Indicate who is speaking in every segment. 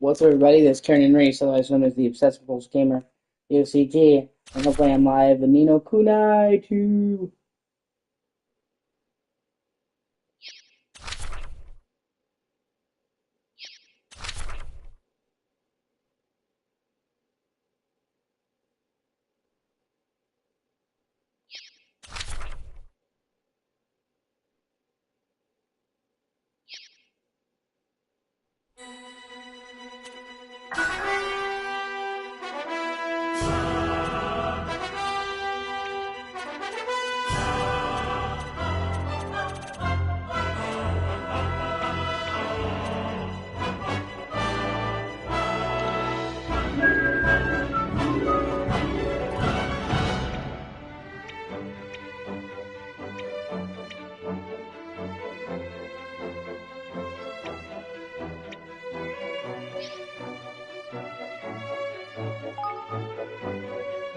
Speaker 1: What's up, everybody? This is Turn Race, otherwise known as the Obsessive Pulse Gamer, the O.C.G, and hopefully I'm live with Nino Kunai too.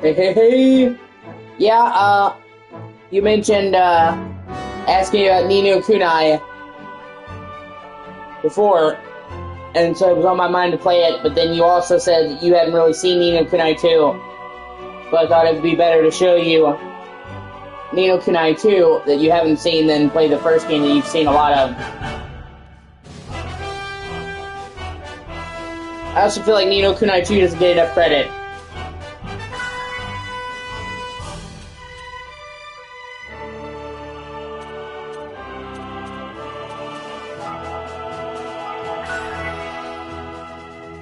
Speaker 1: Hey. Yeah, you mentioned, asking about Nino Kunai before, and so it was on my mind to play it, but then you also said you hadn't really seen Nino Kunai 2, but I thought it would be better to show you Nino Kunai 2 that you haven't seen than play the first game that you've seen a lot of. I also feel like Nino Kunai 2 doesn't get enough credit.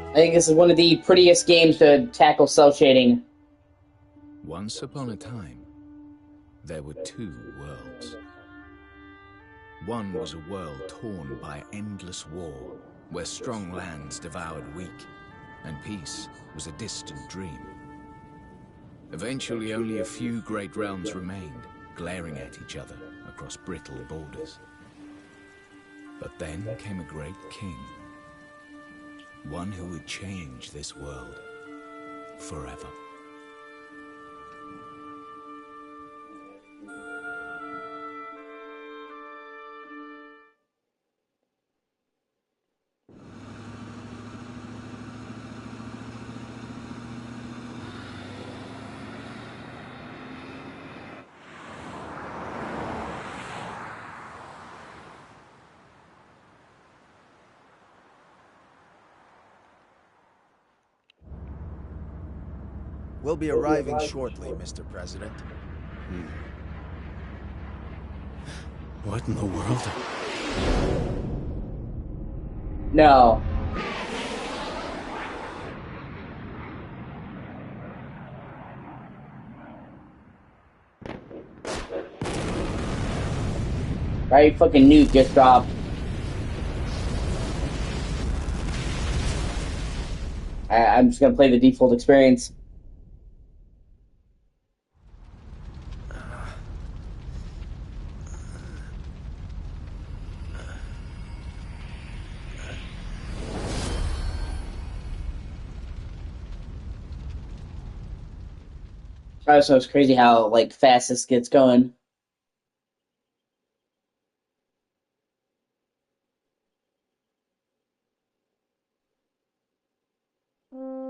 Speaker 1: I think this is one of the prettiest games to tackle cell shading.
Speaker 2: Once upon a time, there were two worlds. One was a world torn by endless war, where strong lands devoured weak, and peace was a distant dream. Eventually, only a few great realms remained, glaring at each other across brittle borders. But then came a great king. One who would change this world forever.
Speaker 3: We'll be arriving shortly, Mr. President.
Speaker 4: What in the world?
Speaker 1: No. Right, fucking nuke just dropped. I'm just gonna play the default experience. Oh, so it's crazy how like fast this gets going.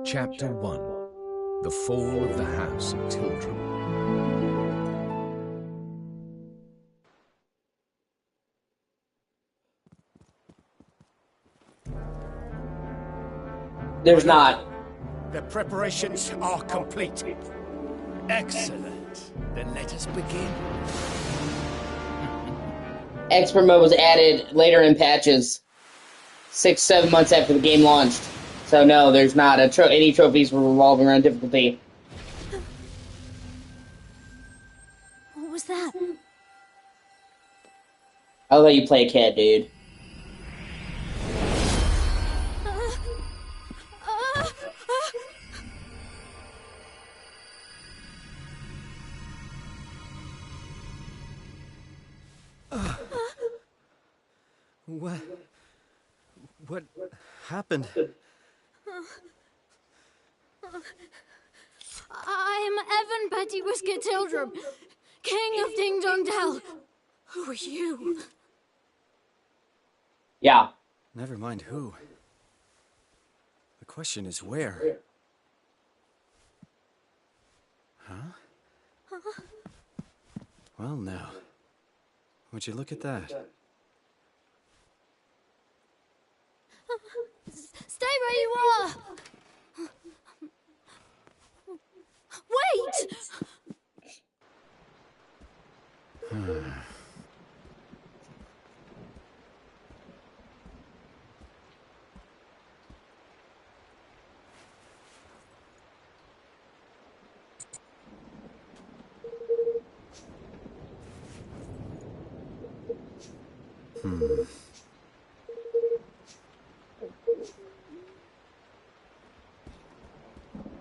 Speaker 2: Chapter 1. The Fall of the House of Tildrum.
Speaker 1: There's not.
Speaker 5: The preparations are complete.
Speaker 4: Excellent. Then let us begin.
Speaker 1: Expert mode was added later in patches, 6-7 months after the game launched. So no, there's not any trophies revolving around difficulty.
Speaker 6: What was that?
Speaker 1: I'll let you play a kid, dude.
Speaker 4: What happened?
Speaker 6: I'm Evan Petty Whisker Tildrum, King of Ding Dong Dell. Who are you?
Speaker 1: Yeah.
Speaker 4: Never mind who. question is where? Huh? Well, now. Would you look at that?
Speaker 6: Stay where you are! Wait!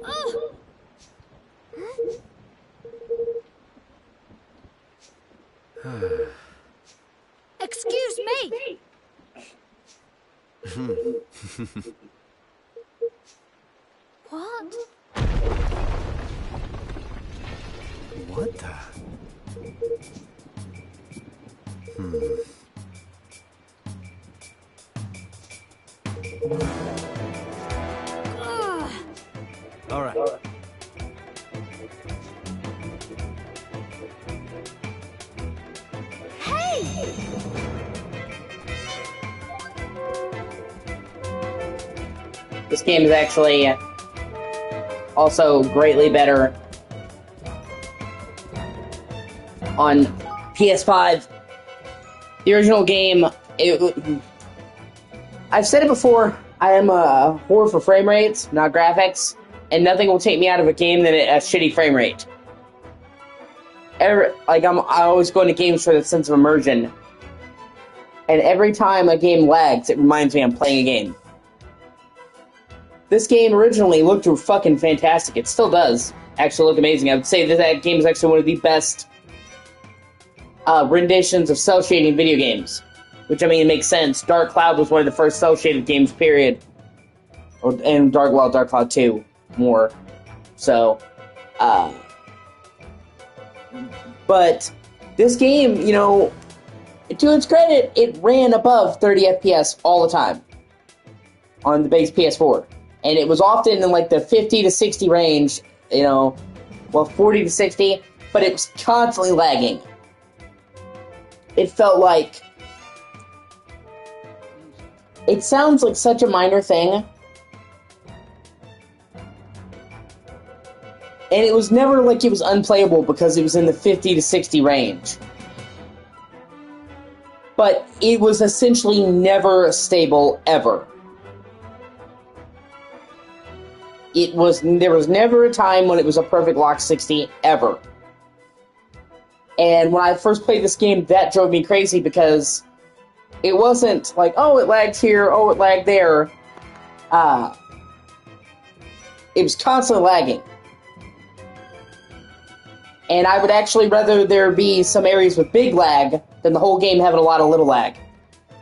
Speaker 6: Oh. Excuse me! What?
Speaker 4: What the?
Speaker 6: Ugh.
Speaker 4: All right.
Speaker 6: Hey!
Speaker 1: This game is actually also greatly better on PS5. The original game, I've said it before, I am a whore for frame rates, not graphics, and nothing will take me out of a game than a shitty frame rate. I always go into games for the sense of immersion, and every time a game lags, it reminds me I'm playing a game. This game originally looked fucking fantastic. It still does actually look amazing. I would say that game is actually one of the best renditions of cel shading video games. Which, I mean, it makes sense. Dark Cloud was one of the first cel shaded games, period. And Dark Cloud 2 more. So, but this game, you know, to its credit, it ran above 30 FPS all the time on the base PS4. And it was often in like the 50 to 60 range, you know, well, 40 to 60, but it was constantly lagging. It felt like, it sounds like such a minor thing, and it was never like it was unplayable because it was in the 50 to 60 range. But it was essentially never stable, ever. There was never a time when it was a perfect lock 60, ever. And when I first played this game, that drove me crazy because it wasn't like, oh, it lagged here, oh, it lagged there. It was constantly lagging. And I would actually rather there be some areas with big lag than the whole game having a lot of little lag.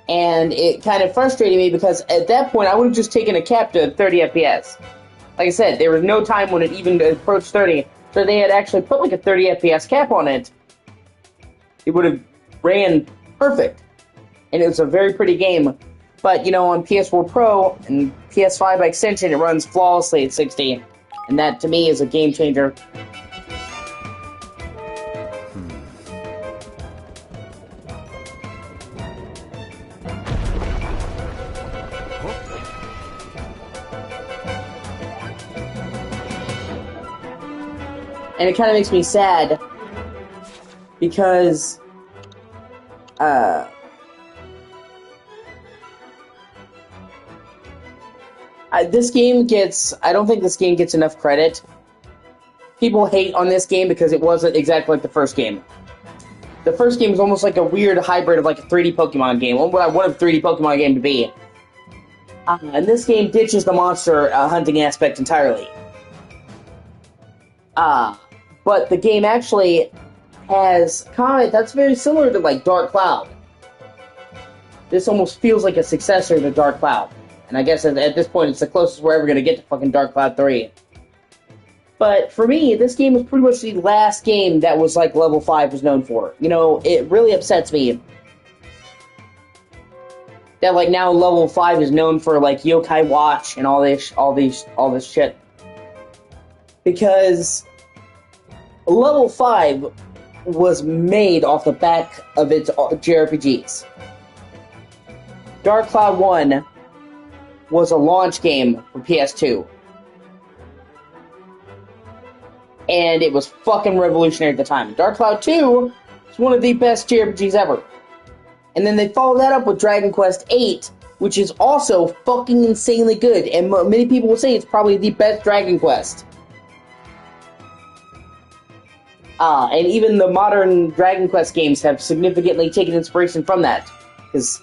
Speaker 1: And it kind of frustrated me because at that point I would have just taken a cap to 30 FPS. Like I said, there was no time when it even approached 30, so they had actually put like a 30 FPS cap on it. It would have ran perfect. And it was a very pretty game. But, you know, on PS4 Pro and PS5 by extension, it runs flawlessly at 60. And that, to me, is a game changer. And it kind of makes me sad because this game gets, I don't think this game gets enough credit. People hate on this game because it wasn't exactly like the first game. The first game was almost like a weird hybrid of like a 3D Pokemon game, what I wanted a 3D Pokemon game to be. And this game ditches the monster hunting aspect entirely. But the game actually has combat that's very similar to like Dark Cloud. This almost feels like a successor to Dark Cloud. And I guess at this point it's the closest we're ever going to get to fucking Dark Cloud 3. But for me, this game was pretty much the last game that was like Level 5 was known for. You know, it really upsets me that like now level 5 is known for like Yokai Watch and all this shit. Because level 5 was made off the back of its JRPGs. Dark Cloud 1 was a launch game for PS2. And it was fucking revolutionary at the time. Dark Cloud 2 is one of the best JRPGs ever. And then they followed that up with Dragon Quest VIII, which is also fucking insanely good. And many people will say it's probably the best Dragon Quest. And even the modern Dragon Quest games have significantly taken inspiration from that. Because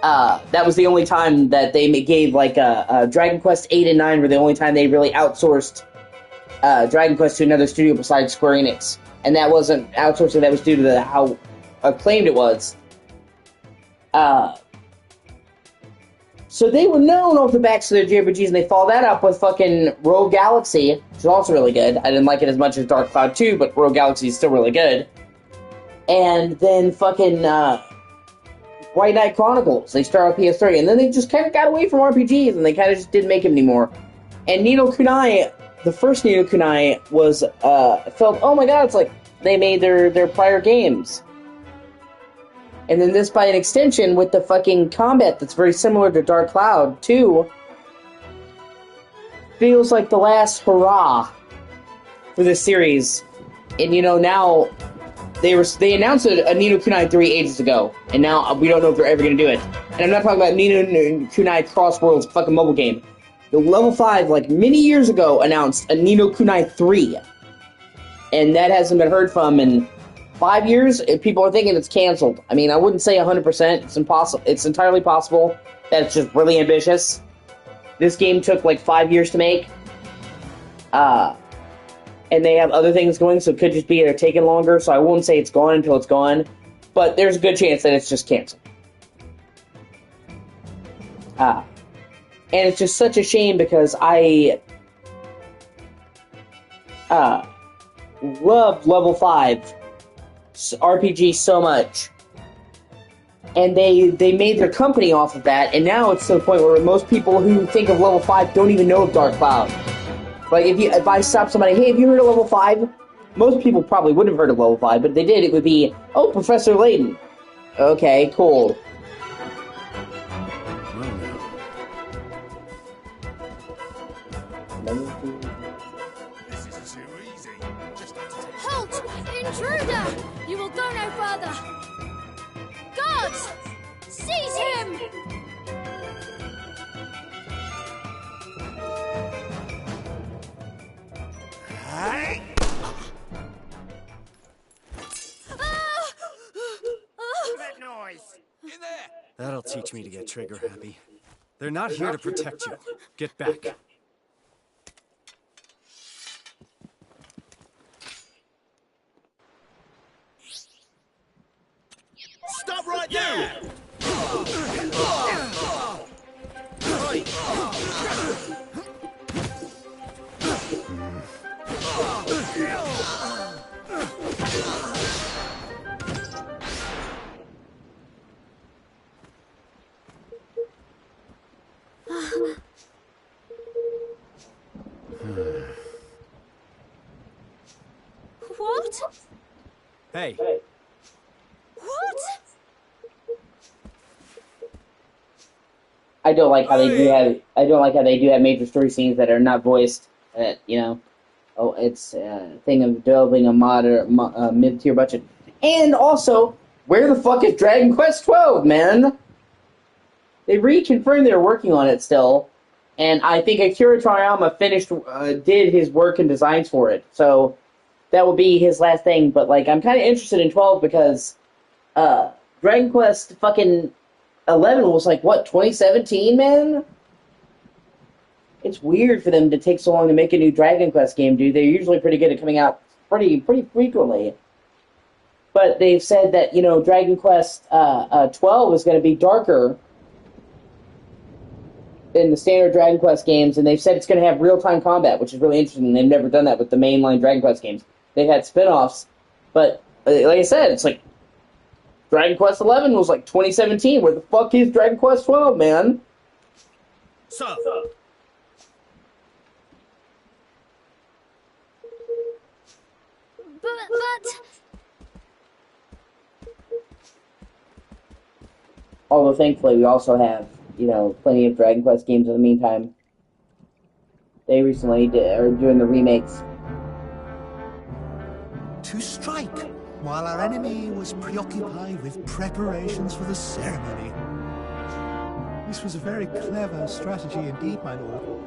Speaker 1: that was the only time that they gave, like, Dragon Quest 8 and 9 were the only time they really outsourced Dragon Quest to another studio besides Square Enix. And that wasn't outsourcing, that was due to how acclaimed it was. So they were known off the backs of their JRPGs, and they followed that up with fucking Rogue Galaxy, which is also really good. I didn't like it as much as Dark Cloud 2, but Rogue Galaxy is still really good. And then fucking White Knight Chronicles. They started with PS3, and then they just kind of got away from RPGs, and they kind of just didn't make them anymore. And Ni no Kuni, the first Ni no Kuni was, felt, oh my god, it's like they made their prior games. And then this, by an extension, with the fucking combat that's very similar to Dark Cloud 2, feels like the last hurrah for this series. And, you know, now, they announced a Ni no Kuni 3 ages ago, and now we don't know if they're ever going to do it. And I'm not talking about Ni no Kuni Cross Worlds fucking mobile game. The Level 5, like, many years ago, announced a Ni no Kuni 3. And that hasn't been heard from in 5 years. People are thinking it's canceled. I mean, I wouldn't say 100%. It's impossible. It's entirely possible that it's just really ambitious. This game took like 5 years to make. And they have other things going, so it could just be they're taking longer. So I won't say it's gone until it's gone. But there's a good chance that it's just canceled. And it's just such a shame because I loved Level 5 RPG so much, and they made their company off of that, and now it's to the point where most people who think of Level 5 don't even know of Dark Cloud. Like, if I stop somebody, hey, have you heard of Level 5? Most people probably wouldn't have heard of Level 5, but if they did, it would be, oh, Professor Layton. Okay, cool.
Speaker 5: This isn't too easy. Just have to take...
Speaker 6: Halt! Intruder! You will go no further! Guards! Seize him!
Speaker 5: Hey! That noise! In there!
Speaker 4: That'll teach me to get trigger happy. They're not here to protect you. Get back.
Speaker 5: Stop right there!
Speaker 6: What?
Speaker 4: Hey.
Speaker 6: What?
Speaker 1: I don't like how they do have major story scenes that are not voiced. It's a thing of developing a mid-tier budget. And also, where the fuck is Dragon Quest 12, man? They reconfirmed they're working on it still, and I think Akira Toriyama did his work and designs for it. So that will be his last thing. But like, I'm kind of interested in 12 because Dragon Quest fucking 11 was like, what, 2017, man? It's weird for them to take so long to make a new Dragon Quest game, dude. They're usually pretty good at coming out pretty frequently. But they've said that, you know, Dragon Quest 12 is going to be darker than the standard Dragon Quest games, and they've said it's going to have real-time combat, which is really interesting. They've never done that with the mainline Dragon Quest games. They've had spin-offs, but like I said, it's like Dragon Quest 11 was like 2017. Where the fuck is Dragon Quest 12, man?
Speaker 4: Sir.
Speaker 6: But...
Speaker 1: Although thankfully we also have, you know, plenty of Dragon Quest games in the meantime. They recently are doing the remakes.
Speaker 7: To strike, while our enemy was preoccupied with preparations for the ceremony. This was a very clever strategy indeed, my lord.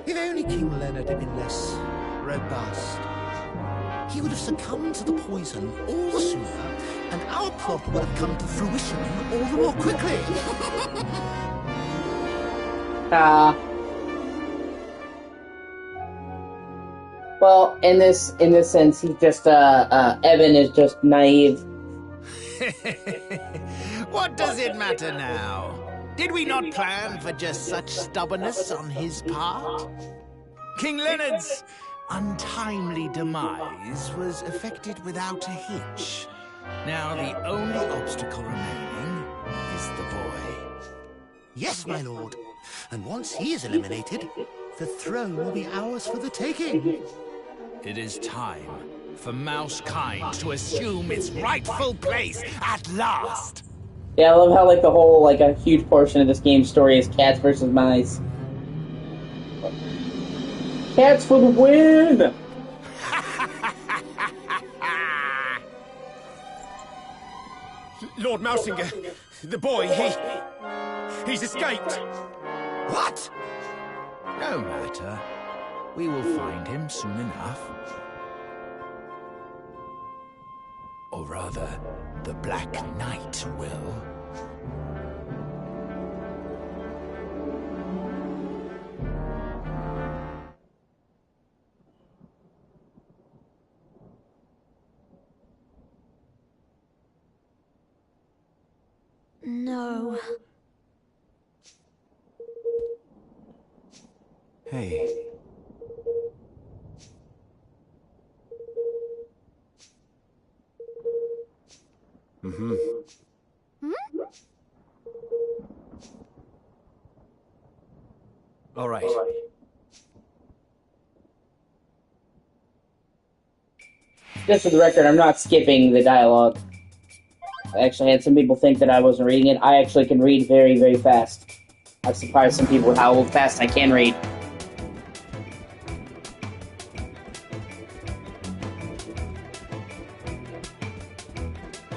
Speaker 7: If only King Leonard had been less robust, he would have succumbed to the poison all the sooner, and our plot would have come to fruition all the more quickly.
Speaker 1: Well, in this sense, he's just Evan is just naive.
Speaker 7: What does it matter now? Did we not plan for just such stubbornness on his part? King Leonard's untimely demise was effected without a hitch. Now the only obstacle remaining is the boy. Yes, my lord. And once he is eliminated, the throne will be ours for the taking. It is time for Mousekind to assume its rightful place at last.
Speaker 1: Yeah, I love how like the whole like a huge portion of this game's story is cats versus mice. Cats for the win!
Speaker 4: Lord Mousinger, the boy, he's escaped.
Speaker 7: What?
Speaker 2: No matter. We will find him soon enough. Or rather, the Black Knight will.
Speaker 6: No.
Speaker 4: Hey. Mm-hmm. All right.
Speaker 1: Just for the record, I'm not skipping the dialogue. I actually had some people think that I wasn't reading it. I actually can read very, very fast. I've surprised some people with how fast I can read.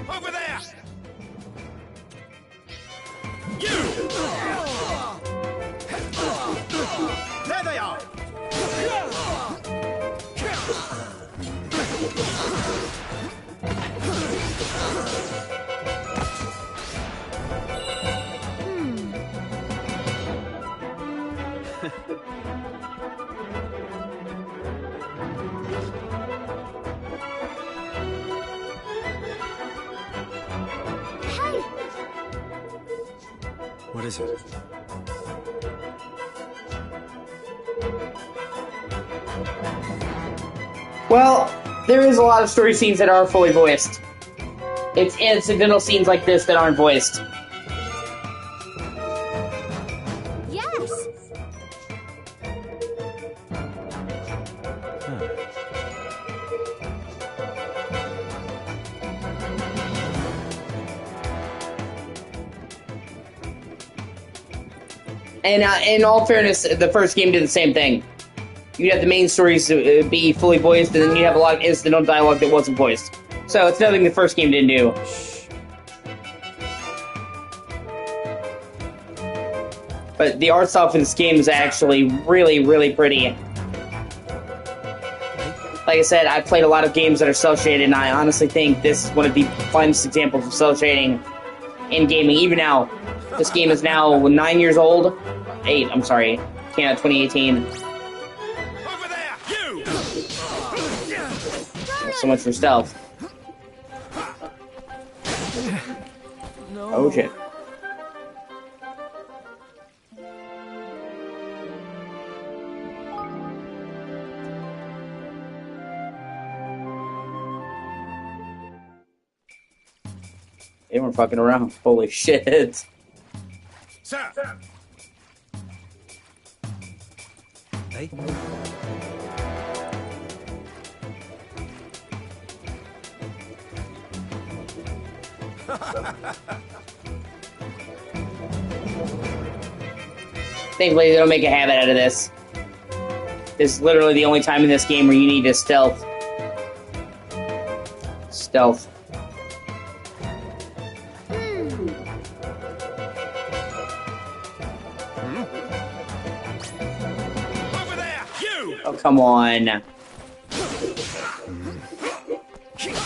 Speaker 5: Over there!
Speaker 4: There they are!
Speaker 6: Hey!
Speaker 4: What is it?
Speaker 1: Well, there is a lot of story scenes that are fully voiced. It's incidental scenes like this that aren't voiced.
Speaker 6: Yes!
Speaker 1: And in all fairness, the first game did the same thing. You'd have the main stories be fully voiced, and then you'd have a lot of incidental dialogue that wasn't voiced. So it's nothing the first game didn't do. But the art style for this game is actually really, really pretty. Like I said, I've played a lot of games that are cel-shaded, and I honestly think this is one of the finest examples of cel-shading in gaming. Even now, this game is now 9 years old. 8, I'm sorry. Came out 2018.
Speaker 5: Over there! You!
Speaker 1: So much for stealth.
Speaker 7: No.
Speaker 1: Oh shit. They weren't fucking around. Holy shit.
Speaker 5: Sir!
Speaker 3: Hey?
Speaker 1: Thankfully, they don't make a habit out of this. This is literally the only time in this game where you need to stealth. Stealth.
Speaker 5: Over there! You!
Speaker 1: Oh, come on. Shit.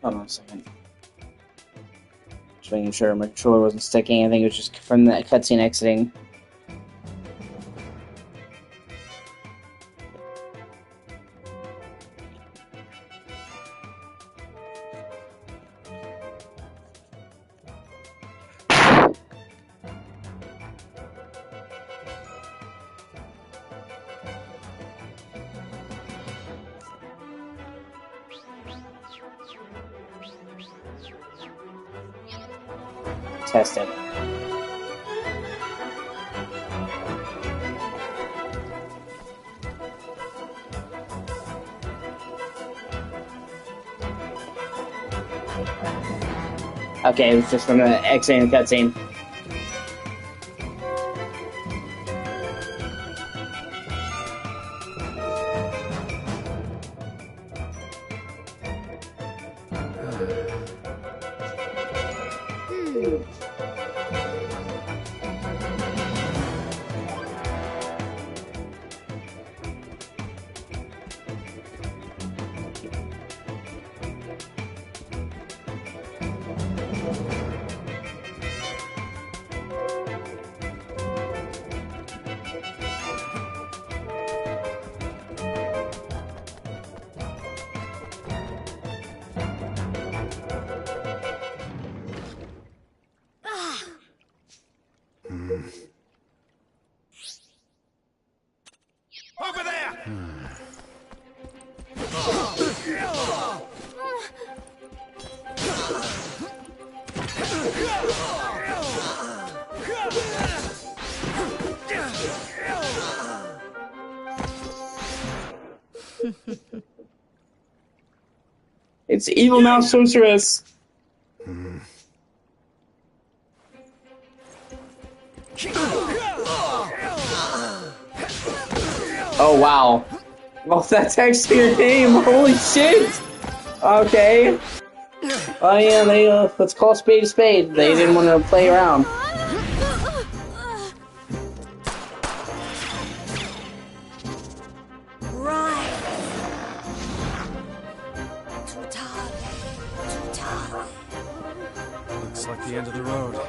Speaker 1: Hold on a second. Just making sure my controller wasn't sticking. I think it was just from that cutscene exiting. Test it. Okay, it was just from the exiting the cutscene.
Speaker 5: Over there!
Speaker 1: It's evil mouse sorceress. Oh wow. Well, that's actually your name. Holy shit. Okay. Oh yeah, they let's call a spade a spade. They didn't want to play around.
Speaker 3: Looks like the end of the road.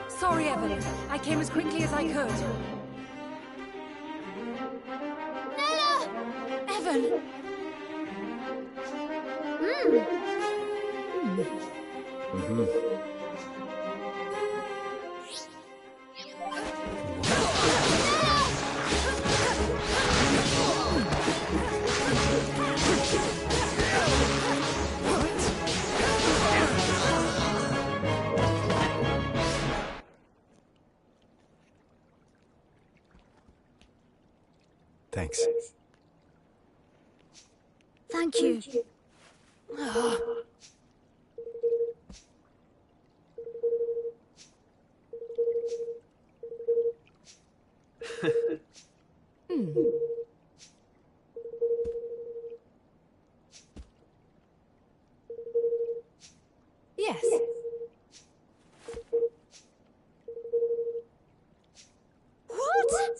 Speaker 8: Sorry, Evan. I came as quickly as I could.
Speaker 6: Nella!
Speaker 8: Evan!
Speaker 4: Thanks.
Speaker 6: Thank you.
Speaker 8: Yes.
Speaker 6: What?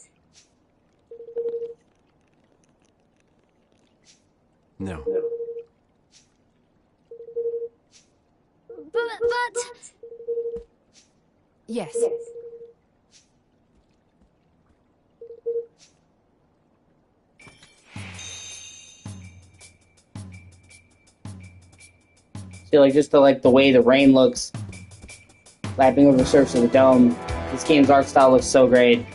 Speaker 4: No.
Speaker 6: But...
Speaker 8: Yes.
Speaker 1: See, like, just the way the rain looks lapping over the surface of the dome. This game's art style looks so great.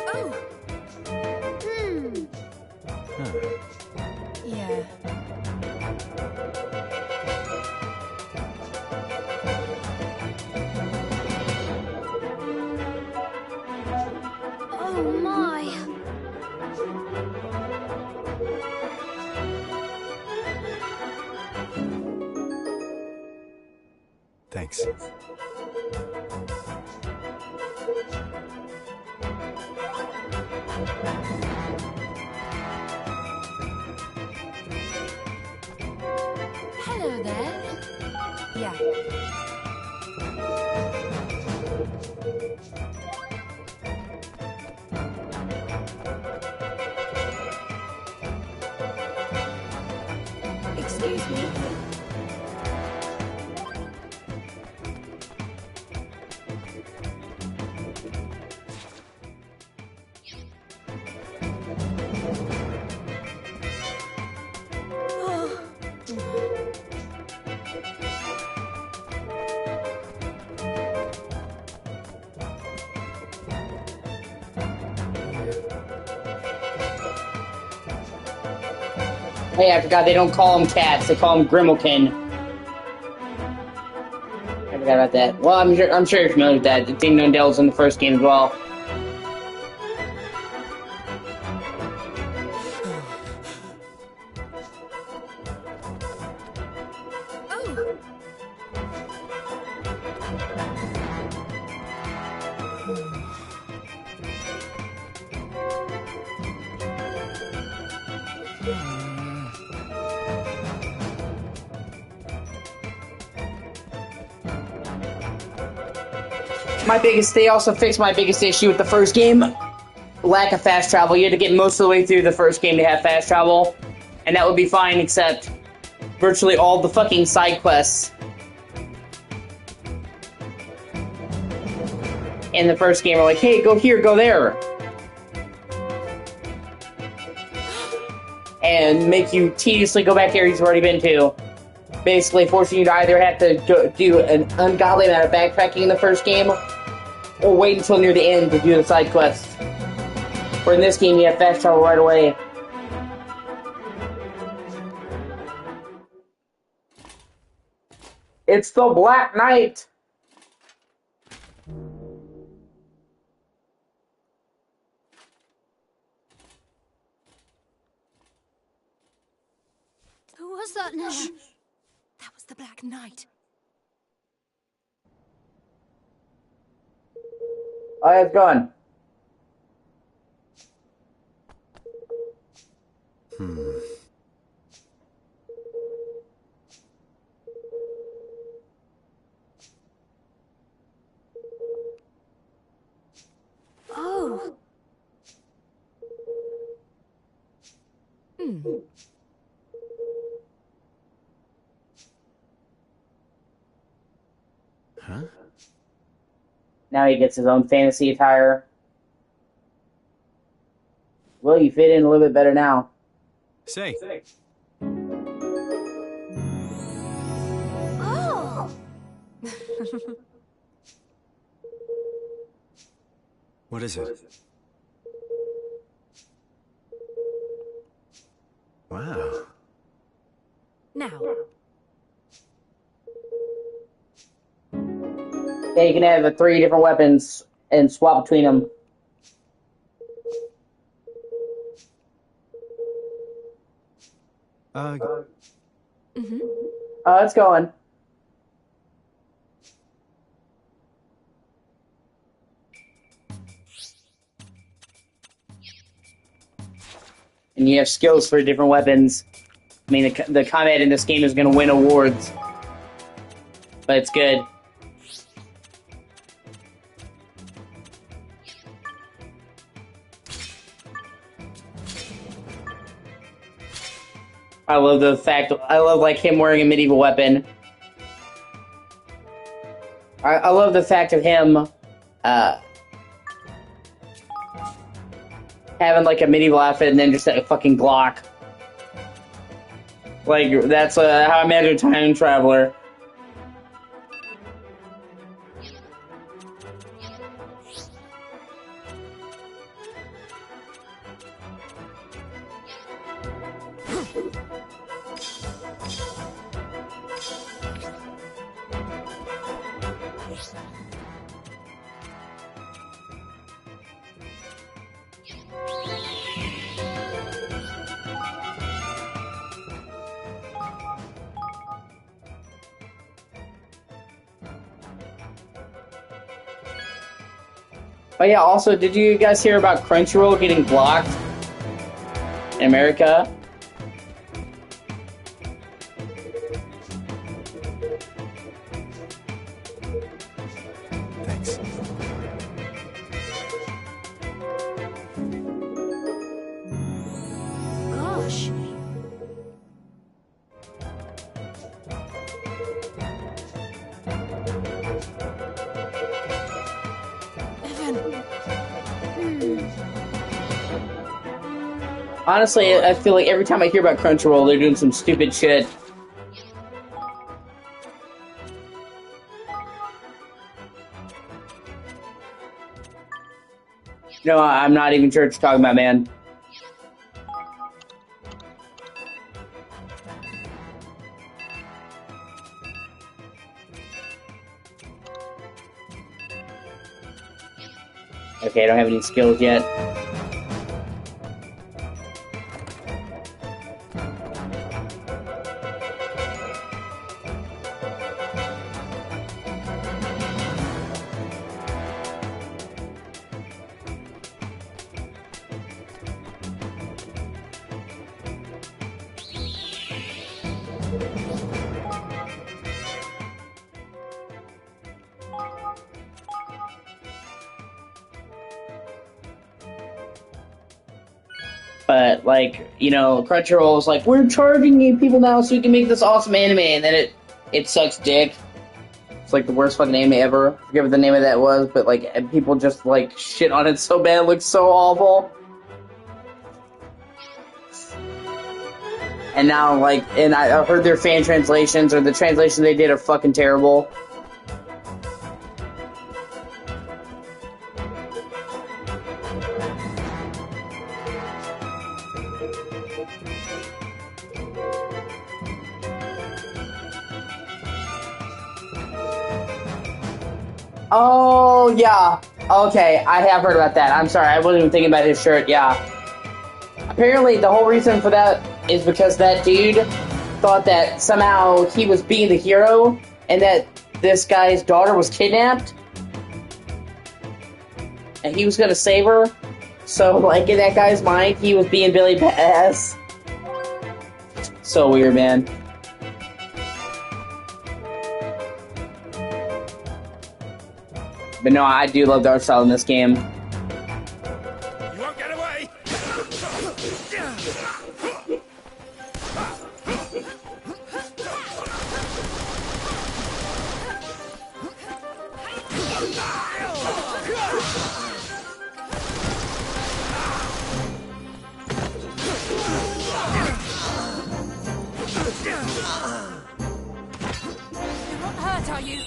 Speaker 6: Oh!
Speaker 8: Yeah.
Speaker 6: Oh my!
Speaker 4: Thanks.
Speaker 8: Hello there. Yeah.
Speaker 6: Excuse me?
Speaker 1: Hey, I forgot they don't call them cats; they call them Grimalkin. I forgot about that. Well, I'm sure you're familiar with that. The Ding Dong Dells in the first game as well.
Speaker 6: Oh!
Speaker 1: They also fixed my biggest issue with the first game. Lack of fast travel. You had to get most of the way through the first game to have fast travel. And that would be fine, except virtually all the fucking side quests in the first game are like, hey, go here, go there. And make you tediously go back areas you've already been to. Basically forcing you to either have to do an ungodly amount of backtracking in the first game, or wait until near the end to do the side quests. Where in this game you have fast travel right away. It's the Black Knight!
Speaker 6: Who was that now?
Speaker 8: That was the Black Knight.
Speaker 1: Oh, it's gone.
Speaker 6: Oh!
Speaker 4: Huh?
Speaker 1: Now he gets his own fantasy attire. Well, you fit in a little bit better now.
Speaker 4: Say,
Speaker 6: Oh!
Speaker 4: what is it? Wow.
Speaker 8: Now,
Speaker 1: Yeah, you can have 3 different weapons and swap between them. It's going. And you have skills for different weapons. I mean, the combat in this game is going to win awards. But it's good. I love like him wearing a medieval weapon. I love the fact of him having like a medieval outfit and then just a fucking Glock. Like, that's how I imagine a time traveler. Oh yeah, also, did you guys hear about Crunchyroll getting blocked in America?
Speaker 4: Thanks.
Speaker 6: Gosh.
Speaker 1: Honestly, I feel like every time I hear about Crunchyroll, they're doing some stupid shit. No, I'm not even sure what you're talking about, man. Okay, I don't have any skills yet. But, like, you know, Crunchyroll is like, we're charging you people now so we can make this awesome anime, and then it sucks dick. It's like the worst fucking anime ever. I forget what the name of that was, but, like, people just, like, shit on it so bad, it looks so awful. And now, like, and I heard their fan translations, or the translations they did are fucking terrible. Oh, yeah. Okay, I have heard about that. I'm sorry, I wasn't even thinking about his shirt, yeah. Apparently, the whole reason for that is because that dude thought that somehow he was being the hero, and that this guy's daughter was kidnapped. And he was gonna save her. So, like, in that guy's mind, he was being Billy Bass. So weird, man. But no, I do love the art style in this game.
Speaker 5: You won't get away!
Speaker 8: you're not hurt, are you?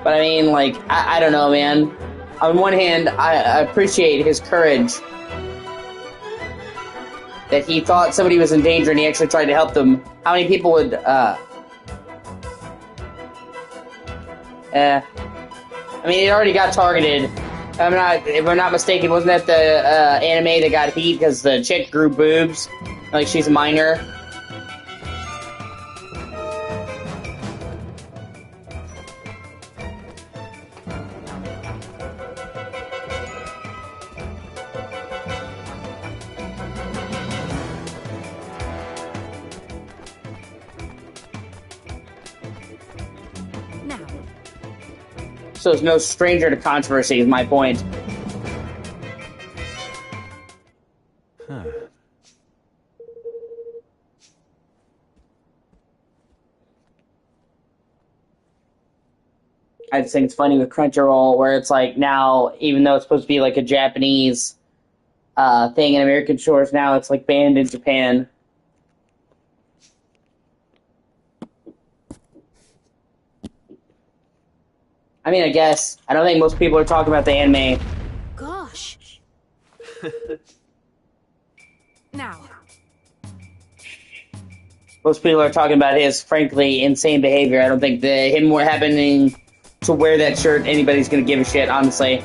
Speaker 1: But I mean, like, I don't know, man. on one hand, I appreciate his courage. That he thought somebody was in danger and he actually tried to help them. How many people would, I mean, he already got targeted. If I'm not mistaken, wasn't that the anime that got heat because the chick grew boobs? Like she's a minor. So it's no stranger to controversy, is my point.
Speaker 3: Huh.
Speaker 1: I just think it's funny with Crunchyroll, where it's like now, even though it's supposed to be like a Japanese thing in American shores, now it's like banned in Japan. I mean, I guess. I don't think most people are talking about the anime.
Speaker 6: Gosh.
Speaker 8: Now.
Speaker 1: Most people are talking about his, frankly, insane behavior. I don't think him happening to wear that shirt, anybody's gonna give a shit, honestly.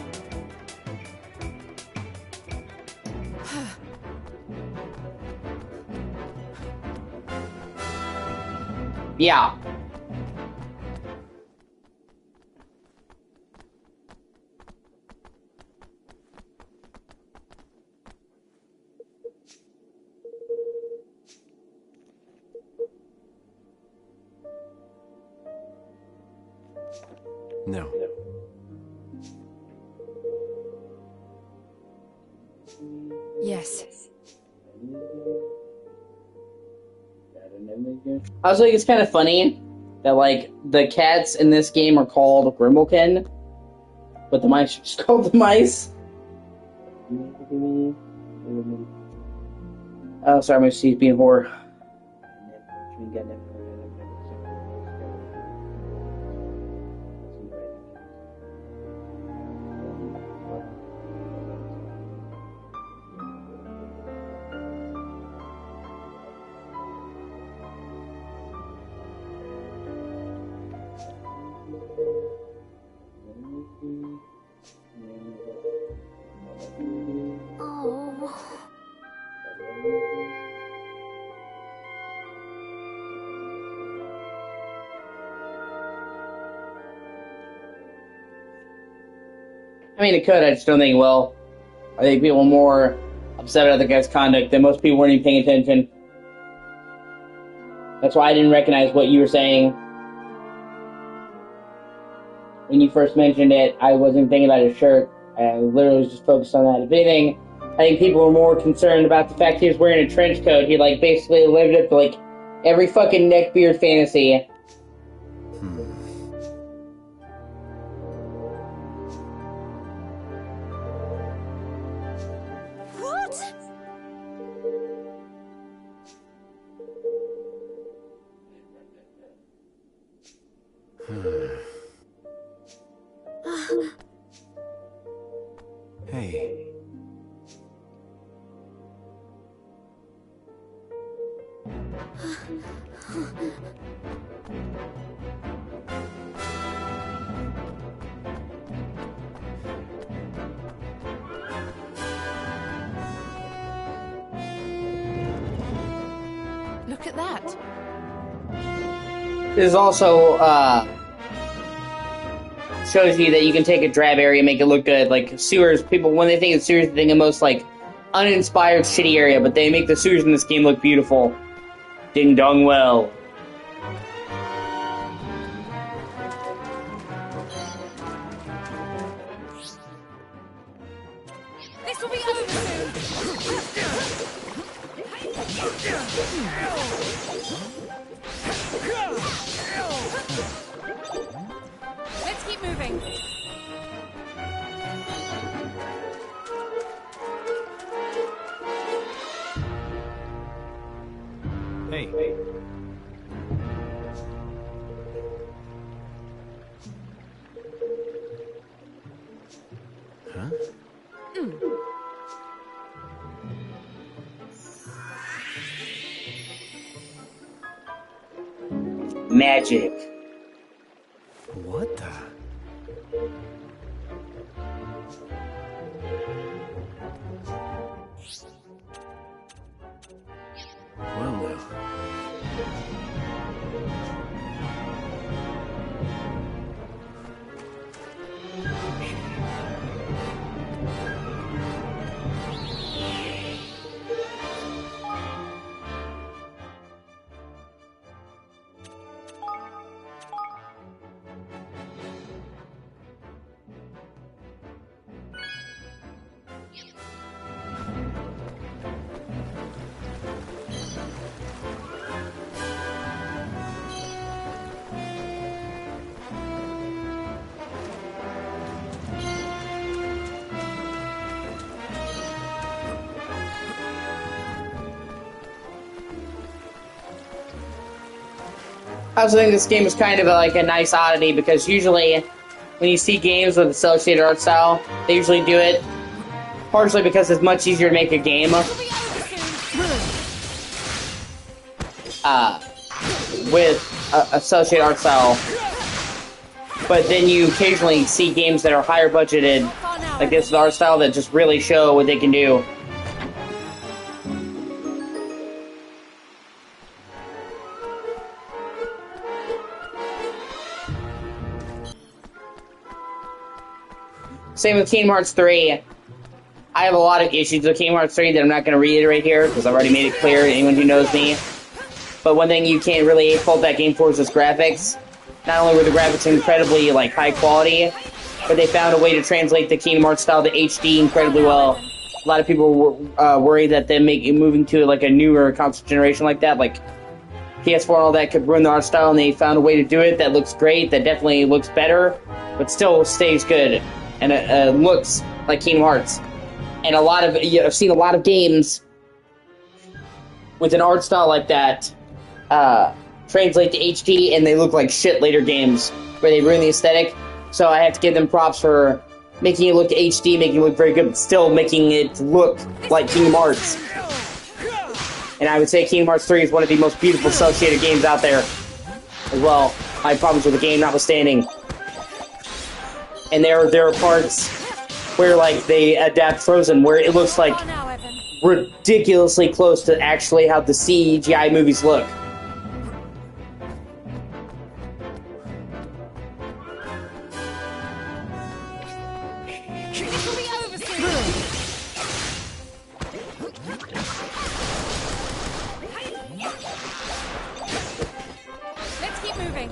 Speaker 1: Yeah.
Speaker 3: No.
Speaker 8: Yes.
Speaker 1: I also think it's kind of funny that, like, the cats in this game are called Grimalkin, but the mice are just called the mice. Oh, sorry, my Steve's being whore.
Speaker 6: Oh.
Speaker 1: I mean, it could, I just don't think it will. I think people are more upset about the guy's conduct than most people weren't even paying attention. That's why I didn't recognize what you were saying. When you first mentioned it, I wasn't thinking about his shirt. I literally was just focused on that. If anything, I think people were more concerned about the fact he was wearing a trench coat. He, like, basically lived up to, like, every fucking neckbeard fantasy.
Speaker 6: What?
Speaker 3: Hey.
Speaker 8: Look at that.
Speaker 1: This also, shows you that you can take a drab area and make it look good. Like, sewers, people, when they think of sewers, they think of most, like, uninspired, shitty area, but they make the sewers in this game look beautiful. Ding dong well.
Speaker 8: This will be over soon. Let's keep moving.
Speaker 3: Hey.
Speaker 1: Magic.
Speaker 3: What the? Well now.
Speaker 1: I also think this game is kind of like a nice oddity because usually when you see games with associated art style, they usually do it partially because it's much easier to make a game with associated art style. But then you occasionally see games that are higher budgeted, like this with art style, that just really show what they can do. Same with Kingdom Hearts 3. I have a lot of issues with Kingdom Hearts 3 that I'm not going to reiterate here, because I've already made it clear to anyone who knows me. But one thing you can't really fault that game for is its graphics. Not only were the graphics incredibly, like, high quality, but they found a way to translate the Kingdom Hearts style to HD incredibly well. A lot of people were worried that them moving to, like, a newer console generation like that, like PS4 and all that, could ruin the art style, and they found a way to do it that looks great, that definitely looks better, but still stays good. And it looks like Kingdom Hearts. And I've seen a lot of games with an art style like that translate to HD, and they look like shit later games where they ruin the aesthetic. So I have to give them props for making it look HD, making it look very good, but still making it look like Kingdom Hearts. And I would say Kingdom Hearts 3 is one of the most beautiful associated games out there as well. I have problems with the game notwithstanding. And there are parts where, like, they adapt Frozen, where it looks like ridiculously close to actually how the CGI movies look.
Speaker 8: Let's keep moving.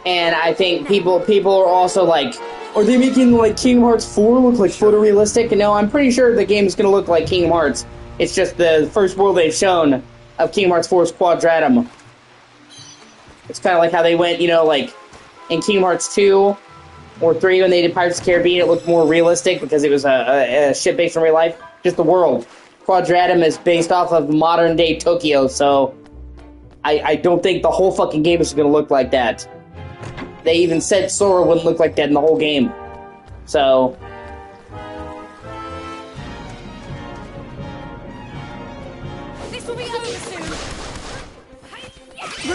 Speaker 1: And I think people are also like, are they making, like, Kingdom Hearts 4 look like photorealistic? And no, I'm pretty sure the game is going to look like Kingdom Hearts. It's just the first world they've shown of Kingdom Hearts 4's Quadratum. It's kind of like how they went, you know, like, in Kingdom Hearts 2 or 3 when they did Pirates of the Caribbean, it looked more realistic because it was a ship based in real life. Just the world. Quadratum is based off of modern-day Tokyo, so I don't think the whole fucking game is going to look like that. They even said Sora wouldn't look like that in the whole game. So
Speaker 8: This will be over soon. You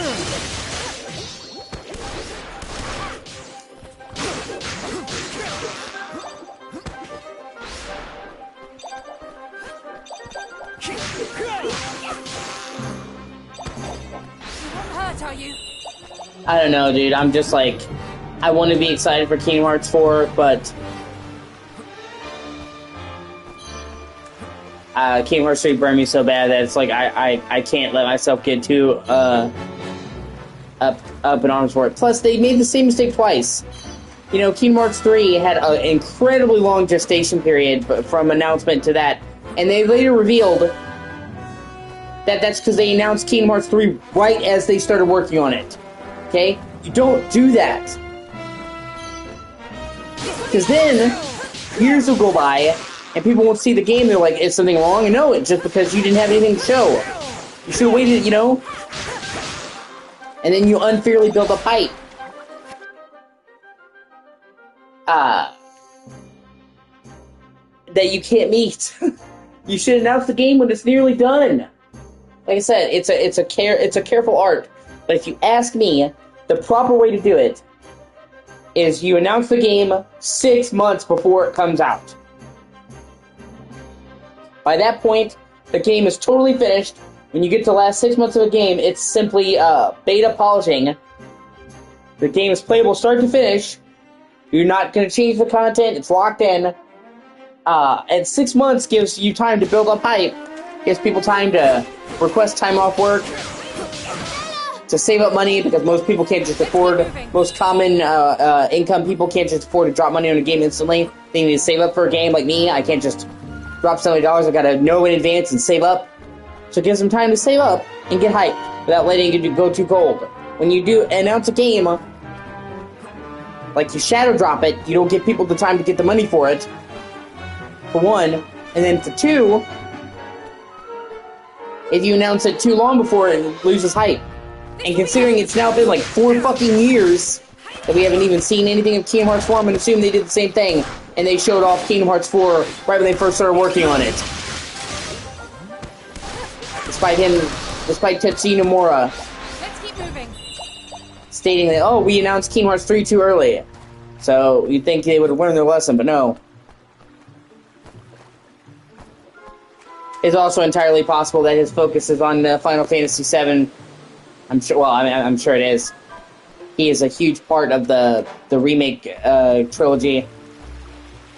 Speaker 8: won't hurt, are you?
Speaker 1: I don't know, dude. I'm just like, I want to be excited for Kingdom Hearts 4, but Kingdom Hearts 3 burned me so bad that it's like I can't let myself get too up in arms for it. Plus, they made the same mistake twice. You know, Kingdom Hearts 3 had an incredibly long gestation period from announcement to that, and they later revealed that that's because they announced Kingdom Hearts 3 right as they started working on it. Okay? You don't do that. Because then, years will go by, and people won't see the game, they're like, is something wrong? And no, it's just because you didn't have anything to show. You should have waited, you know? And then you unfairly build up hype. That you can't meet. You should announce the game when it's nearly done. Like I said, it's a careful art. But if you ask me, the proper way to do it is you announce the game 6 months before it comes out. By that point, the game is totally finished. When you get to the last 6 months of a game, it's simply beta polishing. The game is playable start to finish. You're not going to change the content. It's locked in. And 6 months gives you time to build up hype. Gives people time to request time off work. To save up money, because most people can't just afford... Most common income people can't just afford to drop money on a game instantly. They need to save up for a game like me. I can't just drop $70. I gotta know in advance and save up. So it gives them time to save up and get hype without letting it go too cold. When you do announce a game, like you shadow drop it, you don't give people the time to get the money for it. For one, and then for two, if you announce it too long before, it loses hype. And considering it's now been like 4 fucking years that we haven't even seen anything of Kingdom Hearts 4, I'm gonna assume they did the same thing, and they showed off Kingdom Hearts 4 right when they first started working on it. Despite Tetsuya Nomura stating that, oh, we announced Kingdom Hearts 3 too early. So you'd think they would have learned their lesson, but no. It's also entirely possible that his focus is on Final Fantasy VII. I'm sure. Well, I'm sure it is. He is a huge part of the remake trilogy,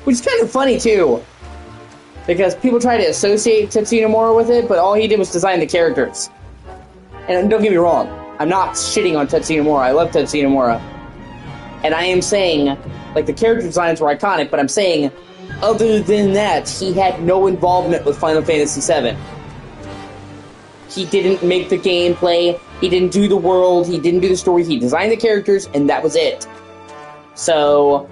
Speaker 1: which is kind of funny too, because people try to associate Tetsuya Nomura with it, but all he did was design the characters. And don't get me wrong, I'm not shitting on Tetsuya Nomura. I love Tetsuya Nomura, and I am saying, like, the character designs were iconic, but I'm saying, other than that, he had no involvement with Final Fantasy VII. He didn't make the gameplay, he didn't do the world, he didn't do the story, he designed the characters, and that was it. So,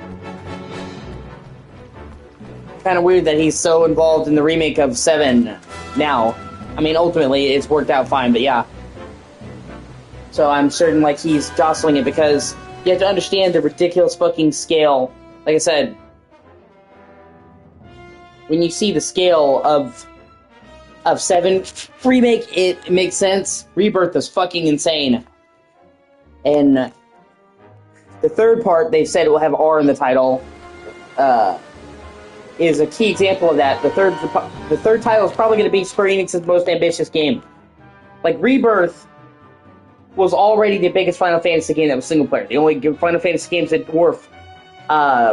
Speaker 1: kind of weird that he's so involved in the remake of 7 now. I mean, ultimately, it's worked out fine, but yeah. So I'm certain, like, he's jostling it because you have to understand the ridiculous fucking scale. Like I said, when you see the scale of 7 remake, it makes sense. Rebirth is fucking insane. And the third part, they said it will have R in the title, is a key example of that. The third title is probably going to be Square Enix's most ambitious game. Like, Rebirth was already the biggest Final Fantasy game that was single player. The only Final Fantasy games that dwarf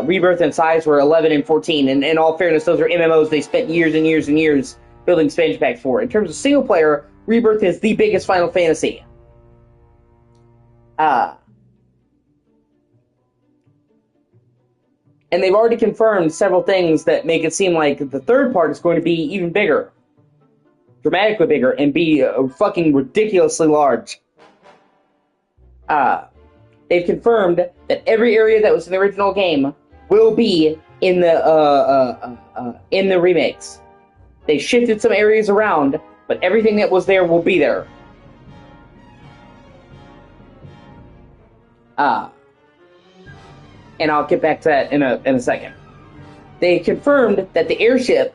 Speaker 1: Rebirth in size were 11 and 14. And in all fairness, those are MMOs they spent years and years and years building expansion packs for. In terms of single player, Rebirth is the biggest Final Fantasy. And they've already confirmed several things that make it seem like the third part is going to be even bigger. Dramatically bigger, and be fucking ridiculously large. They've confirmed that every area that was in the original game will be in the remakes. They shifted some areas around, but everything that was there will be there. And I'll get back to that in a second. They confirmed that the airship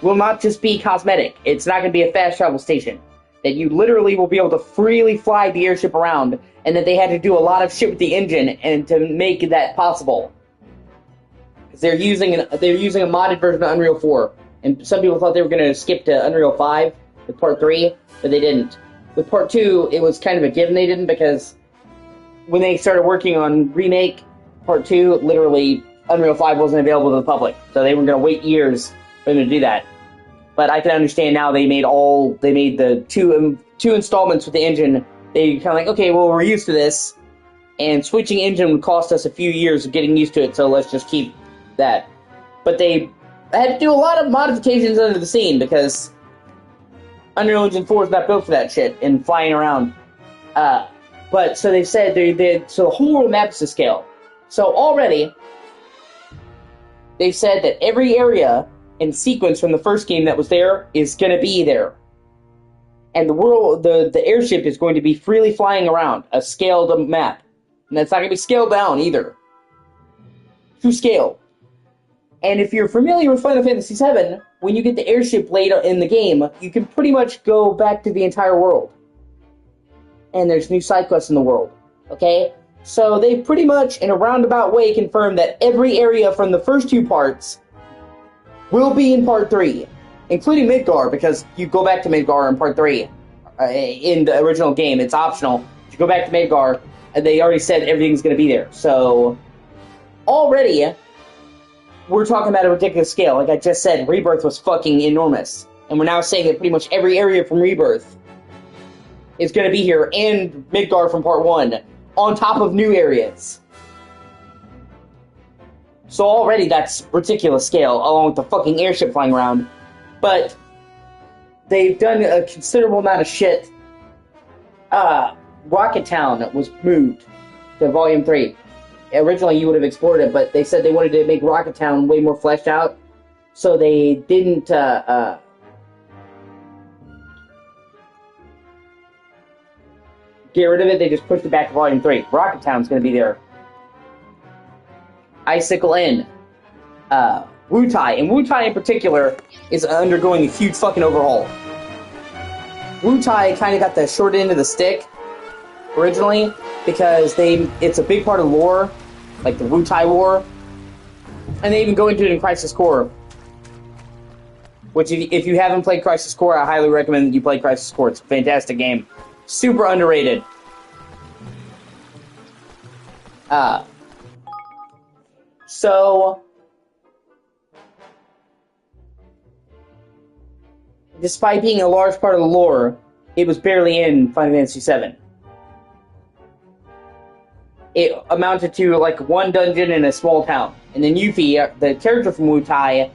Speaker 1: will not just be cosmetic. It's not going to be a fast travel station. That you literally will be able to freely fly the airship around, and that they had to do a lot of shit with the engine and to make that possible. Because they're using a modded version of Unreal 4, and some people thought they were going to skip to Unreal 5 with Part 3, but they didn't. With Part 2, it was kind of a given they didn't, because when they started working on Remake Part 2, literally Unreal 5 wasn't available to the public, so they were going to wait years for them to do that. But I can understand now they made the two installments with the engine. They kind of like, okay, well, we're used to this. and switching engine would cost us a few years of getting used to it, so let's just keep that. But they had to do a lot of modifications under the scene, because Unreal Engine 4 is not built for that shit, and flying around. But, so they said, so the whole world map is to scale. So already, they've said that every area and sequence from the first game that was there is going to be there. And the world, the airship is going to be freely flying around, a scaled map. And that's not going to be scaled down either. To scale. And if you're familiar with Final Fantasy VII, when you get the airship laid in the game, you can pretty much go back to the entire world. And there's new side quests in the world. Okay? So they pretty much, in a roundabout way, confirmed that every area from the first two parts will be in Part 3. Including Midgar, because you go back to Midgar in Part 3. In the original game, it's optional. You go back to Midgar, and they already said everything's going to be there. So, already, we're talking about a ridiculous scale. Like I just said, Rebirth was fucking enormous. And we're now saying that pretty much every area from Rebirth is going to be here, and Midgar from Part 1, on top of new areas. So already that's ridiculous scale, along with the fucking airship flying around. But they've done a considerable amount of shit. Rocket Town was moved to Volume 3. Originally you would have explored it, but they said they wanted to make Rocket Town way more fleshed out. So they didn't get rid of it, they just pushed it back to Volume 3. Rocket Town's gonna be there. Icicle Inn. Wutai, and Wutai in particular is undergoing a huge fucking overhaul. Wutai kind of got the short end of the stick originally because it's a big part of lore, like the Wutai War, and they even go into it in Crisis Core. Which, if you haven't played Crisis Core, I highly recommend that you play Crisis Core. It's a fantastic game, super underrated. So, despite being a large part of the lore, it was barely in Final Fantasy VII. It amounted to like one dungeon in a small town. And then Yuffie, the character from Wutai,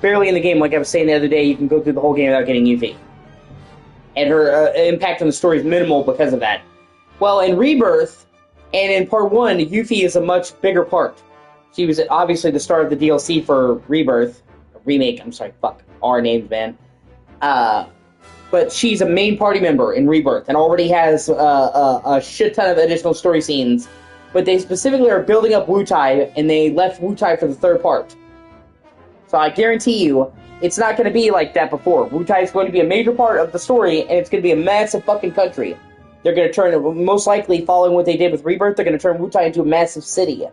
Speaker 1: barely in the game. Like I was saying the other day, you can go through the whole game without getting Yuffie. And her impact on the story is minimal because of that. Well, in Rebirth, and in Part 1, Yuffie is a much bigger part. She was obviously the star of the DLC for Rebirth. Remake, I'm sorry, fuck. Our names, man. But she's a main party member in Rebirth, and already has a shit ton of additional story scenes. But they specifically are building up Wutai, and they left Wutai for the third part. So I guarantee you, it's not going to be like that before. Wutai is going to be a major part of the story, and it's going to be a massive fucking country. They're going to turn, most likely, following what they did with Rebirth, they're going to turn Wutai into a massive city.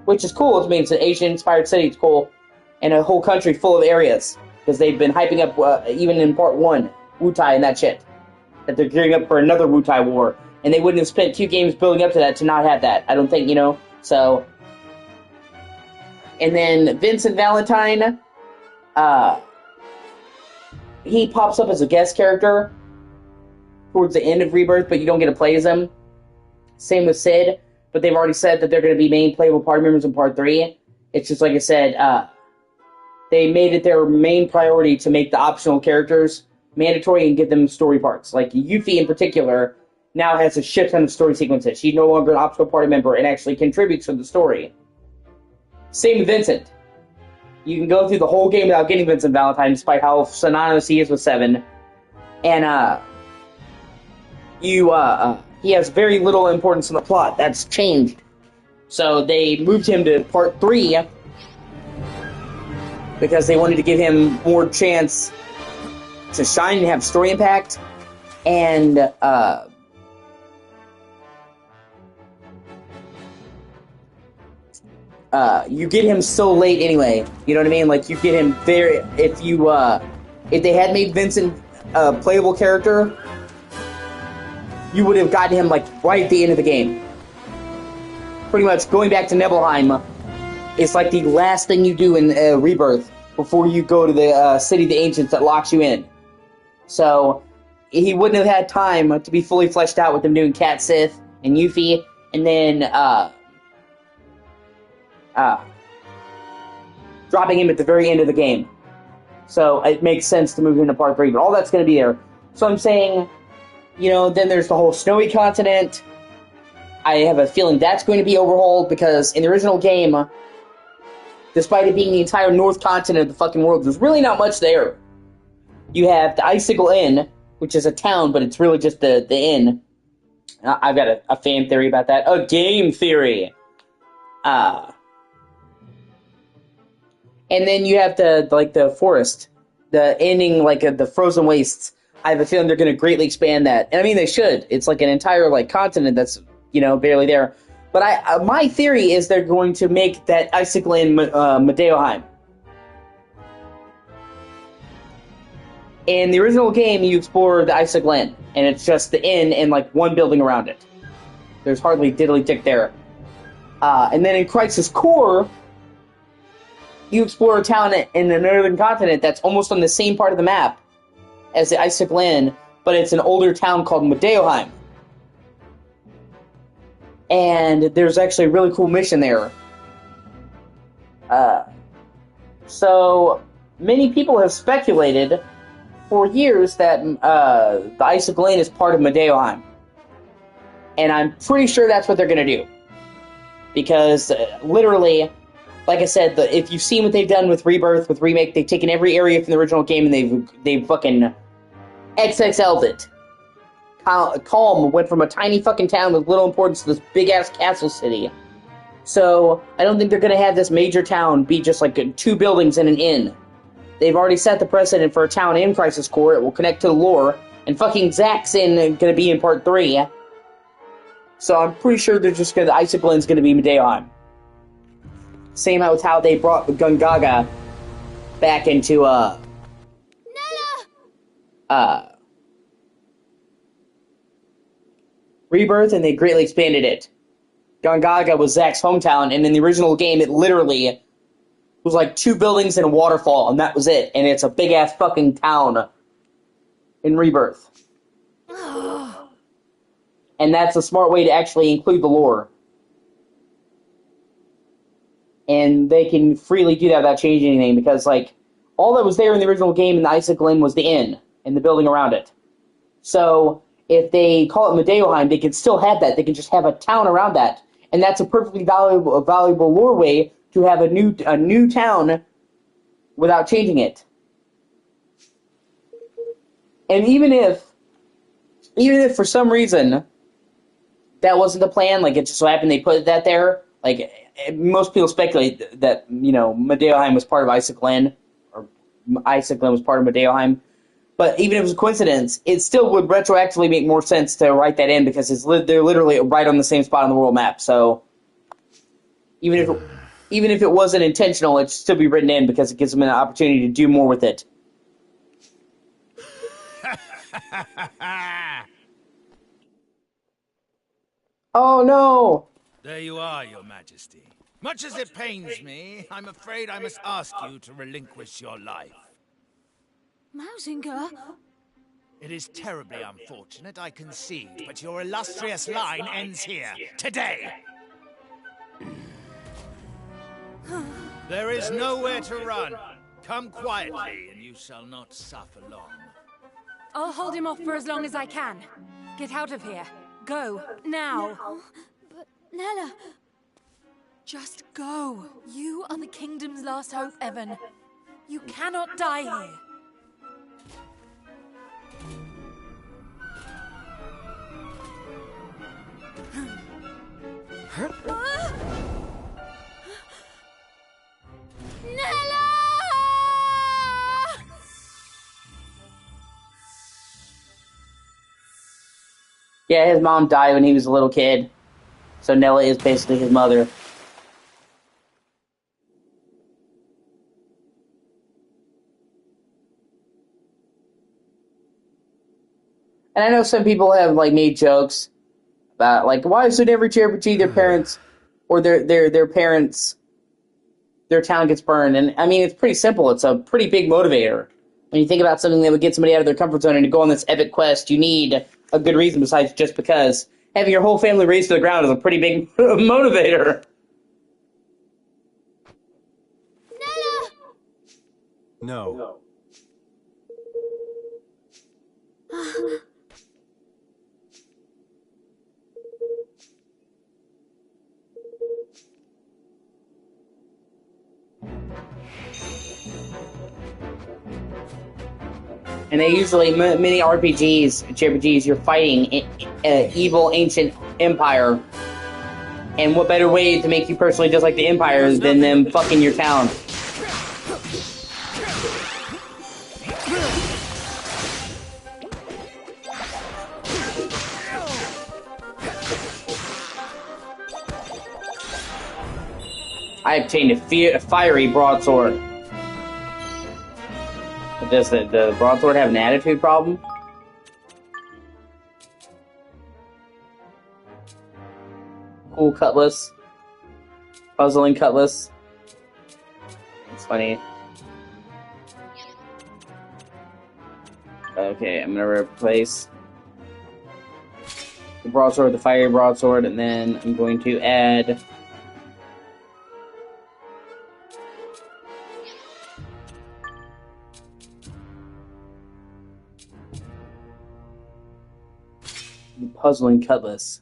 Speaker 1: Which is cool. I mean, it's an Asian-inspired city. It's cool. And a whole country full of areas. Because they've been hyping up, even in Part 1, Wutai and that shit. That they're gearing up for another Wutai war. And they wouldn't have spent 2 games building up to that to not have that. I don't think, you know? So. And then Vincent Valentine. He pops up as a guest character towards the end of Rebirth, but you don't get to play as him. Same with Sid. But they've already said that they're going to be main playable party members in Part 3. It's just like I said, they made it their main priority to make the optional characters mandatory and give them story parts. Like Yuffie in particular now has a shit ton of story sequences. She's no longer an optional party member and actually contributes to the story. Same with Vincent. You can go through the whole game without getting Vincent Valentine, despite how synonymous he is with 7. And, he has very little importance in the plot. That's changed. So they moved him to Part 3 because they wanted to give him more chance to shine and have story impact. And, you get him so late anyway. You know what I mean? Like, you get him very... If they had made Vincent a playable character, you would have gotten him, like, right at the end of the game. Pretty much going back to Nibelheim is, like, the last thing you do in Rebirth before you go to the City of the Ancients that locks you in. So, he wouldn't have had time to be fully fleshed out with them doing Cat Sith and Yuffie, and then dropping him at the very end of the game. So it makes sense to move into Part 3, but all that's going to be there. So I'm saying, then there's the whole snowy continent. I have a feeling that's going to be overhauled, because in the original game, despite it being the entire North Continent of the fucking world, there's really not much there. You have the Icicle Inn, which is a town, but it's really just the inn. I've got a fan theory about that. A game theory! And then you have the forest. The ending, the frozen wastes. I have a feeling they're going to greatly expand that. And I mean, they should. It's like an entire, continent that's, barely there. But my theory is they're going to make that Icicle Inn Medeoheim. In the original game, you explore the Icicle Inn, and it's just the inn and, one building around it. There's hardly diddly-dick there. And then in Crisis Core, you explore a town in the northern continent that's almost on the same part of the map as the Icicle Inn, but it's an older town called Medeoheim. And there's actually a really cool mission there. So, many people have speculated for years that the Icicle Inn is part of Medeoheim. And I'm pretty sure that's what they're going to do. Because, literally, like I said, if you've seen what they've done with Rebirth, with Remake, they've taken every area from the original game and they've fucking XXL'd it. Calm went from a tiny fucking town with little importance to this big-ass castle city. So, I don't think they're going to have this major town be just 2 buildings and an inn. They've already set the precedent for a town in Crisis Core. It will connect to the lore. And fucking Zack's going to be in Part 3. So I'm pretty sure they're just the Icicle Inn's going to be Medeoheim. Same with how they brought Gungaga back into, Rebirth, and they greatly expanded it. Gungaga was Zack's hometown, and in the original game, it literally was 2 buildings and a waterfall, and that was it. And it's a big-ass fucking town in Rebirth. And that's a smart way to actually include the lore. And they can freely do that without changing anything, because, all that was there in the original game in the Icicle Inn was the inn and the building around it. So, if they call it Medeoheim, they can still have that. They can just have a town around that. And that's a perfectly valuable lore way to have a new town without changing it. And even if for some reason that wasn't the plan, it just so happened they put that there, most people speculate that, Medeoheim was part of Icicle Inn, or Icicle Inn was part of Medeoheim. But even if it was a coincidence, it still would retroactively make more sense to write that in, because they're literally right on the same spot on the world map. So even if it wasn't intentional, it should still be written in, because it gives them an opportunity to do more with it. Oh no!
Speaker 7: There you are, Your Majesty. Much as it pains me, I'm afraid I must ask you to relinquish your life.
Speaker 6: Mausinger?
Speaker 7: It is terribly unfortunate, I concede, but your illustrious line ends here, today! There is nowhere to run. Come quietly, and you shall not suffer long.
Speaker 8: I'll hold him off for as long as I can. Get out of here. Go, now.
Speaker 6: But, Nella...
Speaker 8: Just go. You are the kingdom's last hope, Evan. You cannot die here.
Speaker 6: Nella!
Speaker 1: Yeah, his mom died when he was a little kid. So Nella is basically his mother. And I know some people have made jokes about why should every JRPG their parents or their parents their town gets burned? And I mean, it's pretty simple. It's a pretty big motivator. when you think about something that would get somebody out of their comfort zone and to go on this epic quest, you need a good reason besides just because. Having your whole family razed to the ground is a pretty big motivator.
Speaker 6: Nella!
Speaker 4: No.
Speaker 1: And they usually, many RPGs, JRPGs, you're fighting an evil ancient empire. And what better way to make you personally just like the empire than them fucking your town? I obtained a fiery broadsword. Does the broadsword have an attitude problem? Cool cutlass. Puzzling cutlass. It's funny. Okay, I'm gonna replace the broadsword with the fiery broadsword, and then I'm going to add the puzzling cutlass.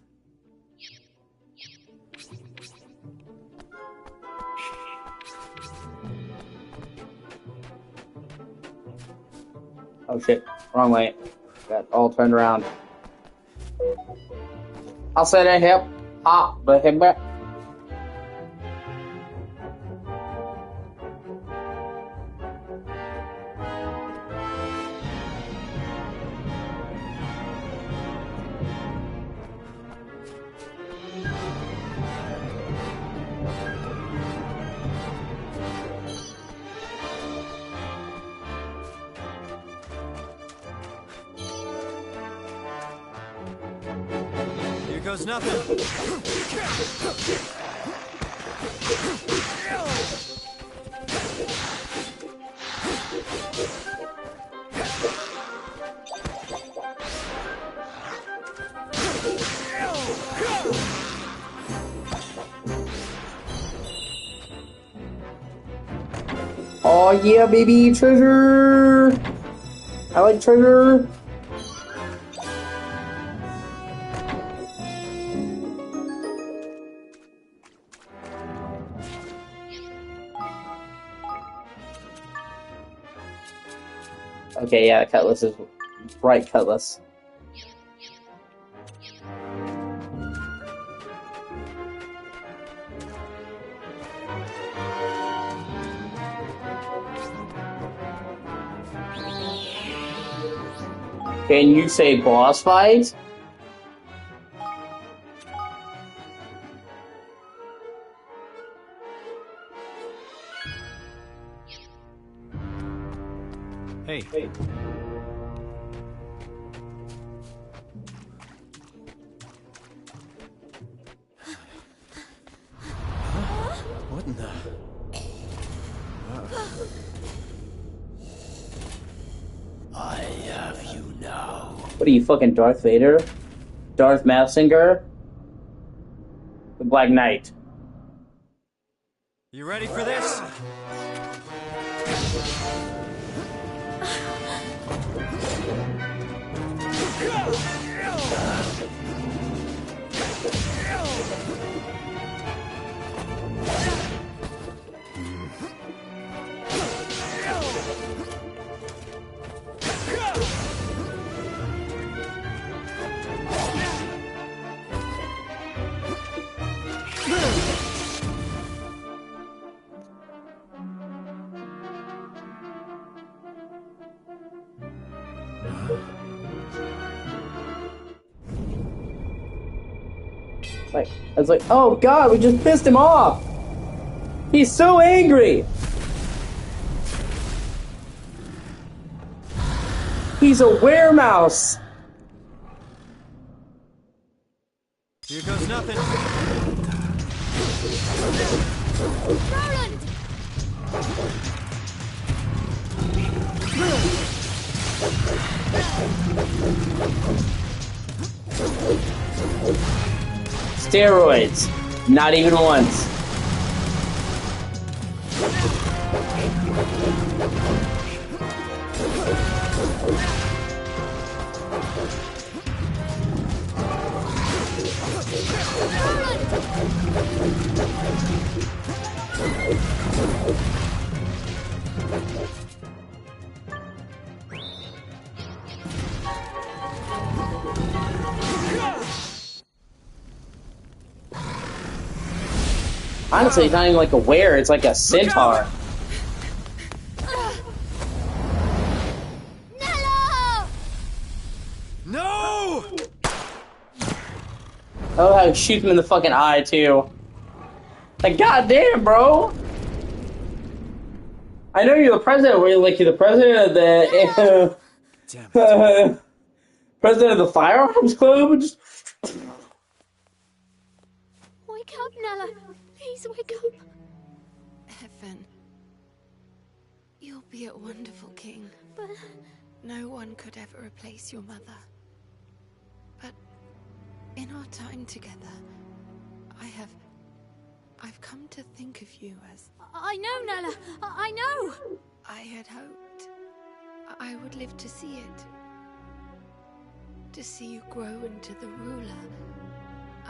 Speaker 1: Oh shit, wrong way. Got all turned around. I'll say that help. But him back.
Speaker 4: Here goes nothing.
Speaker 1: Oh yeah, baby, treasure! I like treasure! Okay, yeah, the cutlass is bright cutlass. Can you say boss fight?
Speaker 4: Hey. What in the...
Speaker 3: I have you now.
Speaker 1: What are you, fucking Darth Vader? Darth Massinger? The Black Knight.
Speaker 4: You ready for this?
Speaker 1: Like, I was like, oh god, we just pissed him off! He's so angry! He's a weremouse!
Speaker 4: Here goes nothing.
Speaker 6: Roland!
Speaker 1: Steroids. Not even once. Honestly, it's not even like a were, it's like a centaur.
Speaker 4: No!
Speaker 1: Oh, how he shoots him in the fucking eye, too. Like, goddamn, bro! I know you're the president, were you like you're the president of the...
Speaker 4: Damn it.
Speaker 1: president of the Firearms Club? Just...
Speaker 6: Wake up, Nella. Please wake up.
Speaker 8: Evan, you'll be a wonderful king.
Speaker 6: But
Speaker 8: No one could ever replace your mother. But in our time together, I've come to think of you as...
Speaker 6: I know, Nella. I know.
Speaker 8: I had hoped I would live to see it. To see you grow into the ruler.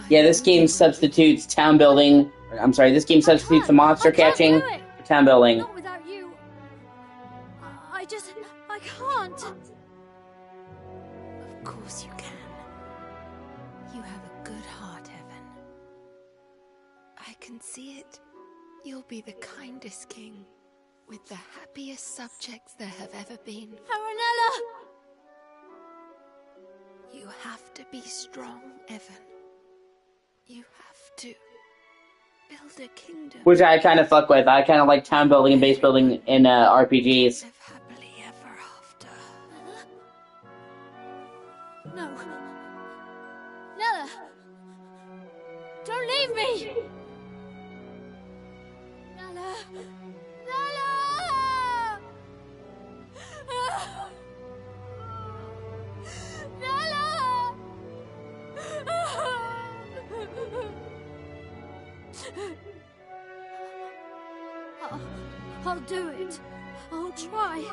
Speaker 1: Yeah, this game substitutes town building. I'm sorry, this game substitutes the monster catching for town building.
Speaker 6: Not without you. I can't.
Speaker 8: Of course you can. You have a good heart, Evan. I can see it. You'll be the kindest king, with the happiest subjects there have ever been.
Speaker 6: Aranella!
Speaker 8: You have to be strong, Evan. You have to build a kingdom.
Speaker 1: Which I kind of fuck with. I kind of like town building and base building in RPGs.
Speaker 8: Live happily ever after.
Speaker 6: No. Nella! Don't leave me! Nella! Nella! Nella! I'll do it. I'll try.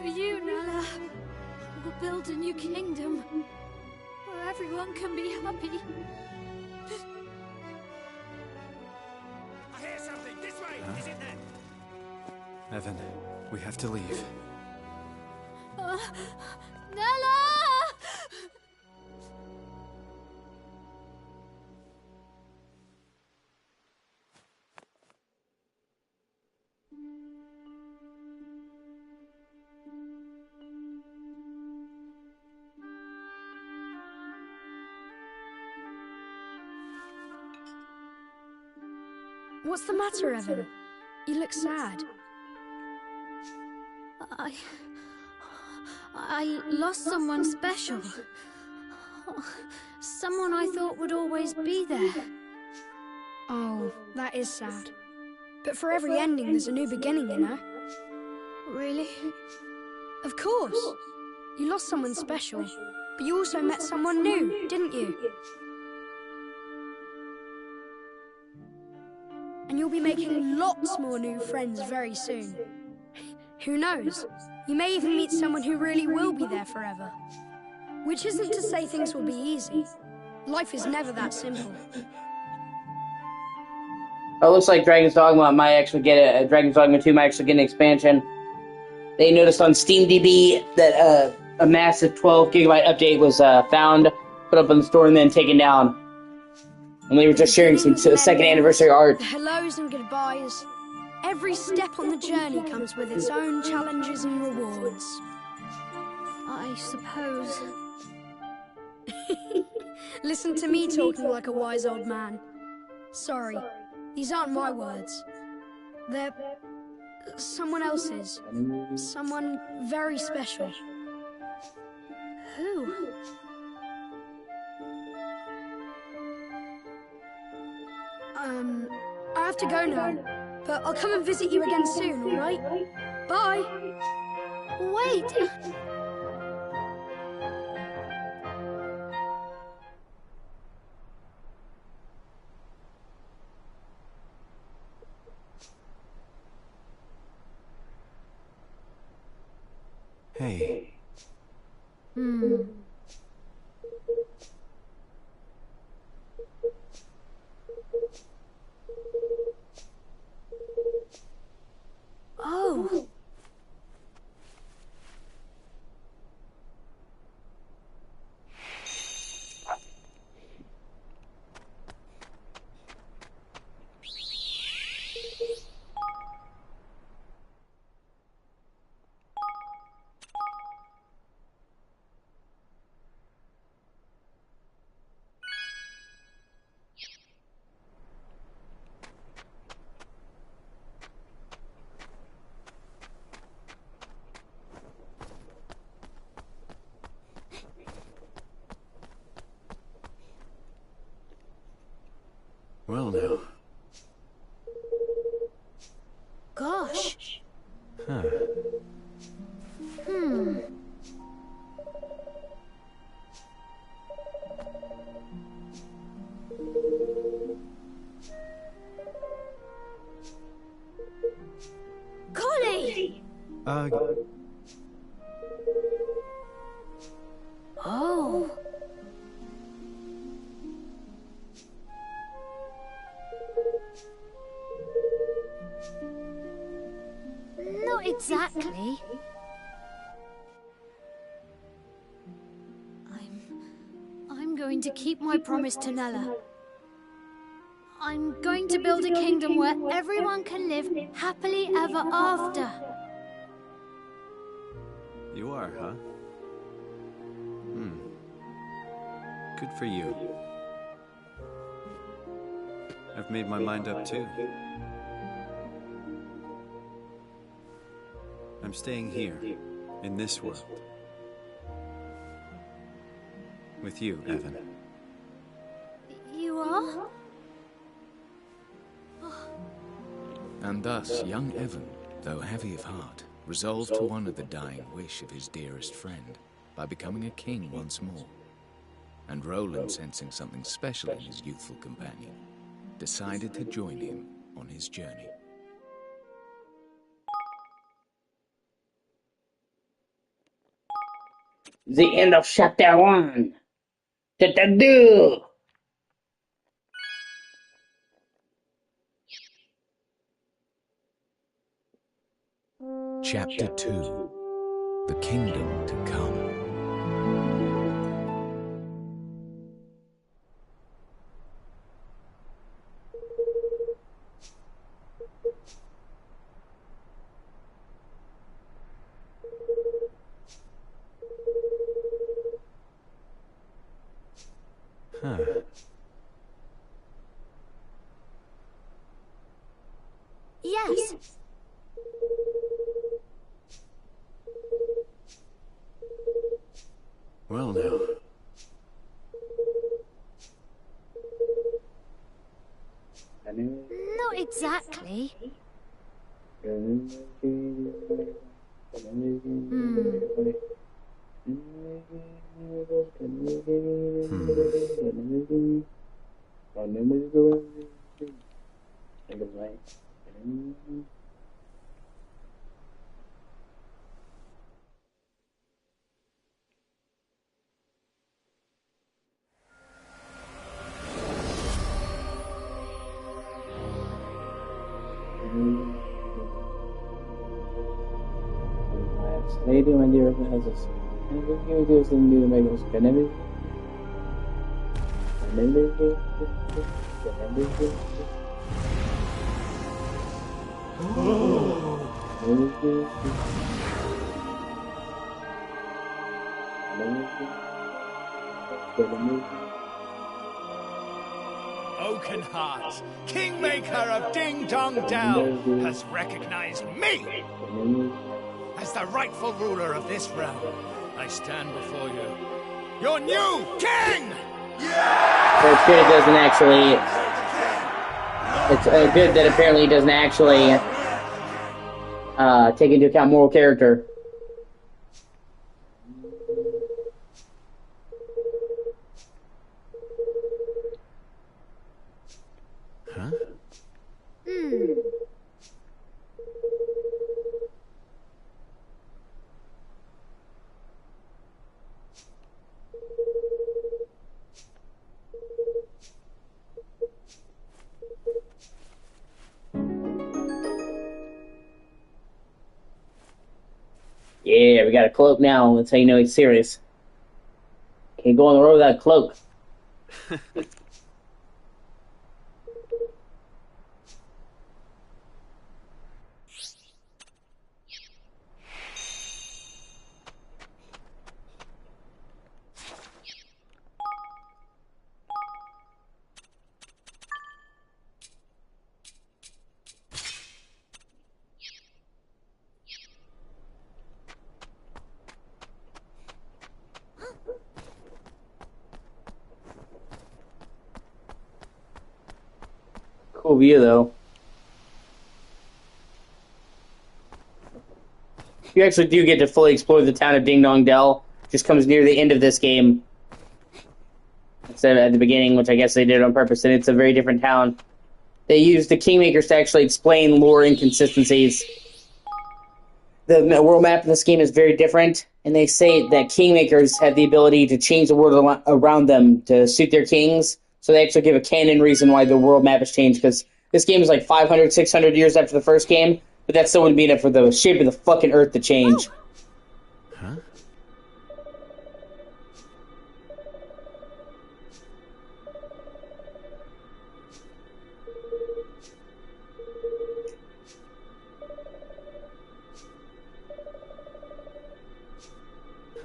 Speaker 6: For you, Nella. We'll build a new kingdom where everyone can be happy.
Speaker 5: I hear something. This way. Is it there?
Speaker 4: Evan, we have to leave.
Speaker 6: Nella!
Speaker 9: What's the matter, Evan? You look sad.
Speaker 6: I lost someone special. Someone I thought would always be there.
Speaker 9: Oh, that is sad. But for every ending, there's a new beginning, you know?
Speaker 6: Really?
Speaker 9: Of course. You lost someone special, but you also met someone new, didn't you? And you'll be making lots more new friends very soon. Who knows? You may even meet someone who really will be there forever. Which isn't to say things will be easy. Life is never that simple.
Speaker 1: Oh, it looks like Dragon's Dogma might actually get Dragon's Dogma 2 might actually get an expansion. They noticed on SteamDB that a massive 12 gigabyte update was found, put up in the store, and then taken down. And they were just sharing some second anniversary art.
Speaker 9: The hellos and goodbyes. Every step on the journey comes with its own challenges and rewards.
Speaker 6: I suppose.
Speaker 9: Listen to me talking like a wise old man. Sorry, these aren't my words. They're someone else's. Someone very special.
Speaker 6: Who?
Speaker 9: I have to go now, but I'll come and visit you again soon, alright? Bye!
Speaker 6: Wait!
Speaker 4: Hey.
Speaker 6: Oh.
Speaker 4: Well now.
Speaker 6: Gosh.
Speaker 4: Huh.
Speaker 6: Kuni! Oh. Not exactly. I'm going to keep my promise to Nella. I'm going to build a kingdom where everyone can live happily ever after.
Speaker 4: You are, huh? Good for you. I've made my mind up too. I'm staying here, in this world. With you, Evan.
Speaker 6: You are?
Speaker 2: And thus, young Evan, though heavy of heart, resolved to honor the dying wish of his dearest friend by becoming a king once more. And Roland, sensing something special in his youthful companion, decided to join him on his journey.
Speaker 1: The end of chapter 1. Do.
Speaker 2: Chapter 2. The Kingdom to Come.
Speaker 4: Huh.
Speaker 6: Yes.
Speaker 4: Well now.
Speaker 6: Not exactly.
Speaker 1: Lady, my dear, has this. And if you do something to make us connected.
Speaker 7: Oakenheart, Kingmaker of Ding Dong Dell, has recognized me as the rightful ruler of this realm. I stand before you, your new king!
Speaker 1: So it's good it doesn't actually... It's good that apparently it doesn't actually take into account moral character. Yeah, we got a cloak now. That's how you know he's serious. Can't go on the road without a cloak. Cool view, though. You actually do get to fully explore the town of Ding Dong Dell. Just comes near the end of this game. Instead of at the beginning, which I guess they did on purpose, and it's a very different town. They used the Kingmakers to actually explain lore inconsistencies. The world map in this game is very different, and they say that Kingmakers have the ability to change the world around them to suit their kings. So they actually give a canon reason why the world map has changed, because this game is like 500, 600 years after the first game, but that still wouldn't be enough for the shape of the fucking Earth to change.
Speaker 2: Huh?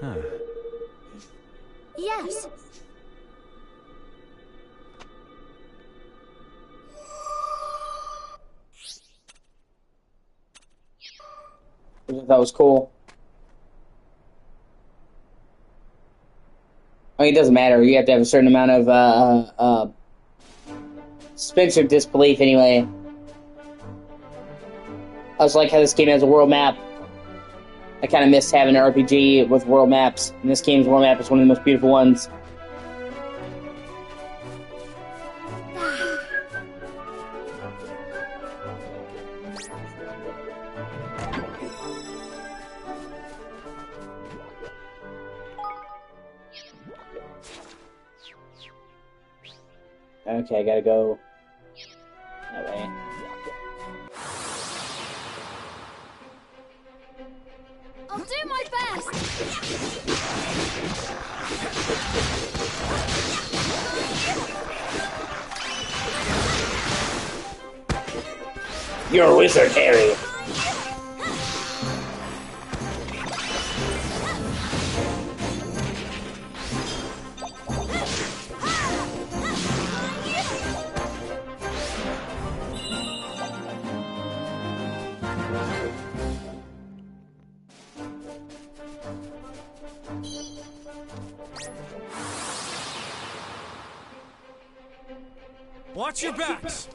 Speaker 2: Huh.
Speaker 6: Yes.
Speaker 1: That was cool. I mean, it doesn't matter. You have to have a certain amount of suspension of disbelief anyway. I also like how this game has a world map. I kind of missed having an RPG with world maps. And this game's world map is one of the most beautiful ones. Okay, I gotta go that way.
Speaker 6: I'll do my best.
Speaker 1: You're a wizard, Harry.
Speaker 4: Watch your backs!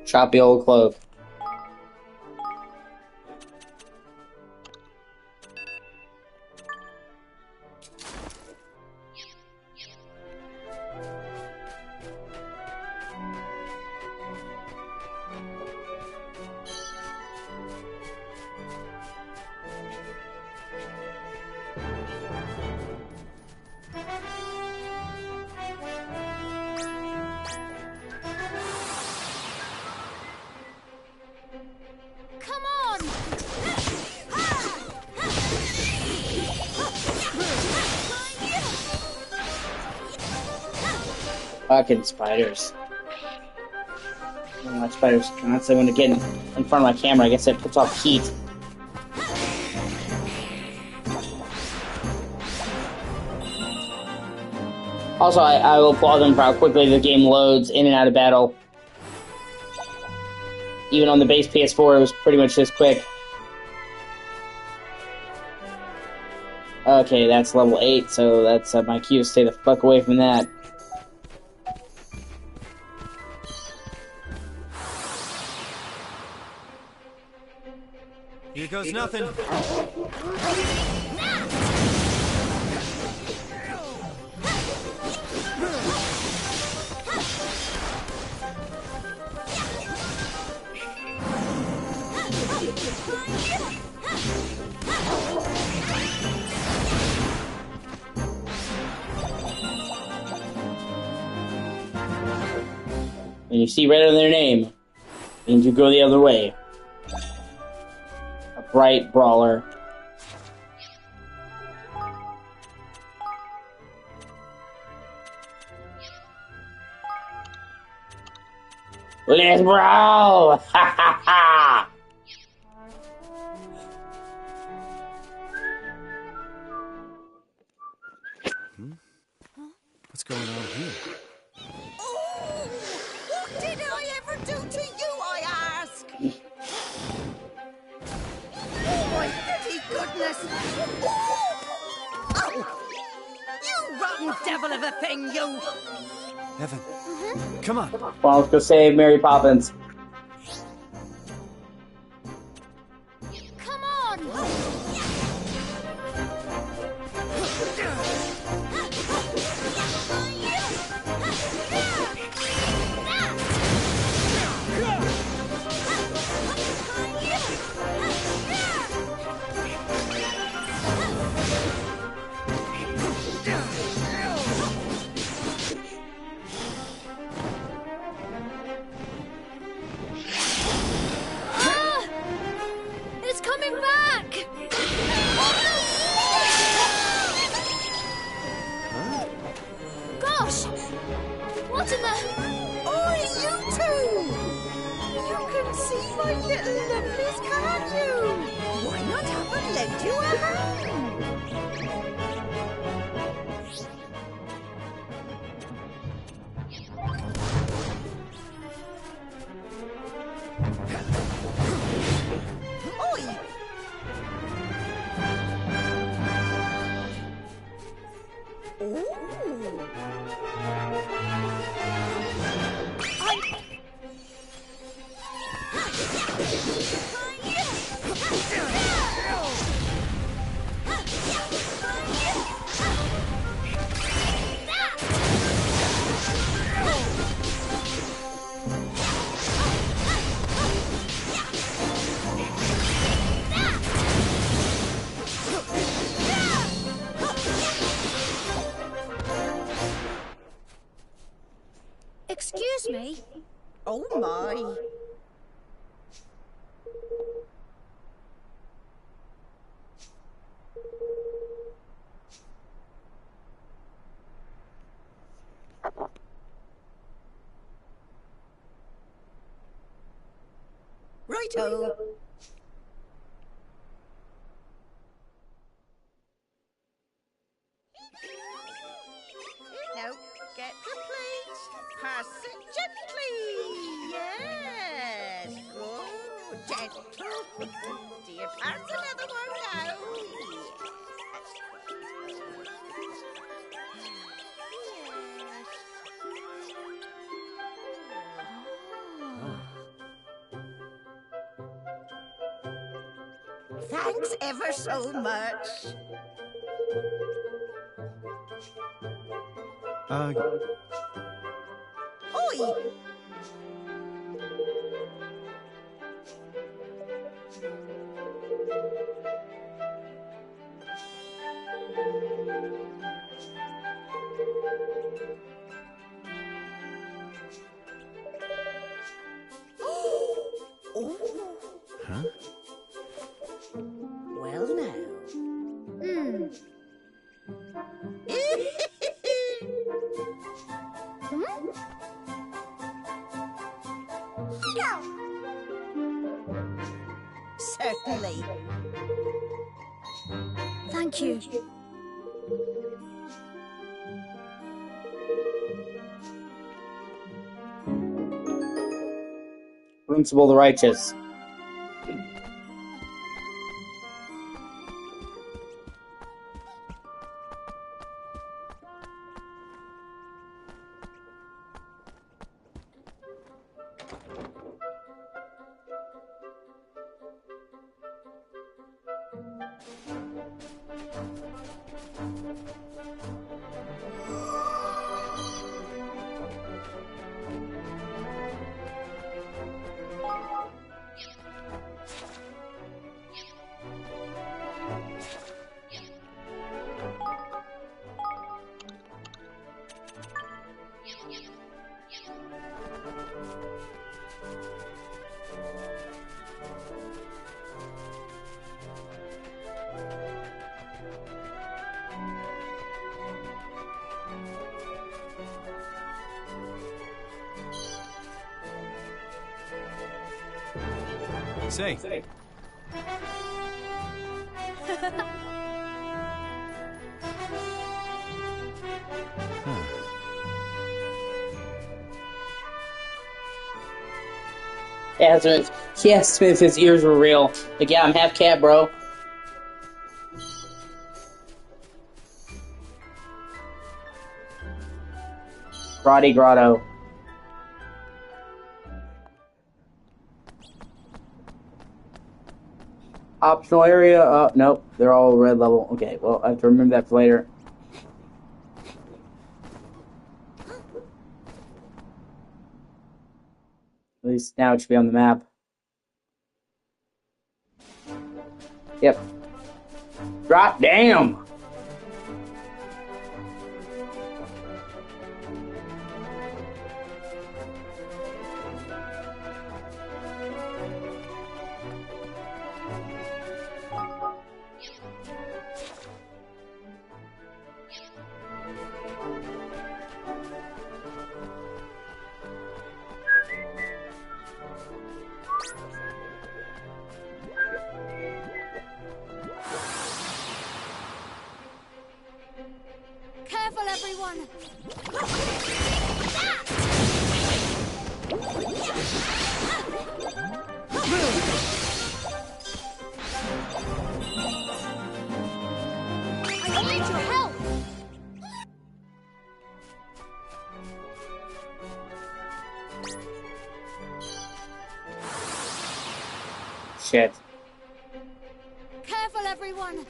Speaker 1: Choppy old cloak.
Speaker 6: Come on!
Speaker 1: Fucking spiders. I don't like spiders constantly when they get in front of my camera. I guess it puts off heat. Also, I will applaud them for how quickly the game loads in and out of battle. Even on the base PS4, it was pretty much this quick. Okay, that's level 8, so that's my cue to stay the fuck away from that.
Speaker 4: goes nothing.
Speaker 1: And you see right on their name, means you go the other way. A bright brawler. Look at this brawl! Ha ha ha!
Speaker 4: What's going on here?
Speaker 10: Oh! What did I ever do to you, I ask? Oh, my pretty goodness! Oh! Oh! You rotten devil of a thing, you!
Speaker 4: Evan, come on.
Speaker 1: Well, let's go save Mary Poppins.
Speaker 6: Come on! It's coming back! Gosh! What in the...
Speaker 10: Oi, you two! You can see my little lovelies, can't you? Why not have a lend you a hand? Oi! Ooh!
Speaker 6: Excuse me?
Speaker 10: Oh my! Righto! No, get the plate. Pass it gently. Yes, good. Gentle. Dear, pass another one now. Thanks ever so much. Oi! Oh!
Speaker 4: Huh?
Speaker 10: Well now. Certainly.
Speaker 6: Thank you.
Speaker 1: Principal the Righteous.
Speaker 4: Say.
Speaker 1: Yeah, Smith, his ears were real. Like, yeah, I'm half cat, bro. Roddy Grotto. Optional area, nope, they're all red level. Okay, well, I have to remember that for later. At least now it should be on the map. Yep. Drop damn!
Speaker 6: Careful, everyone! I need your help!
Speaker 1: Shit.
Speaker 6: Careful, everyone!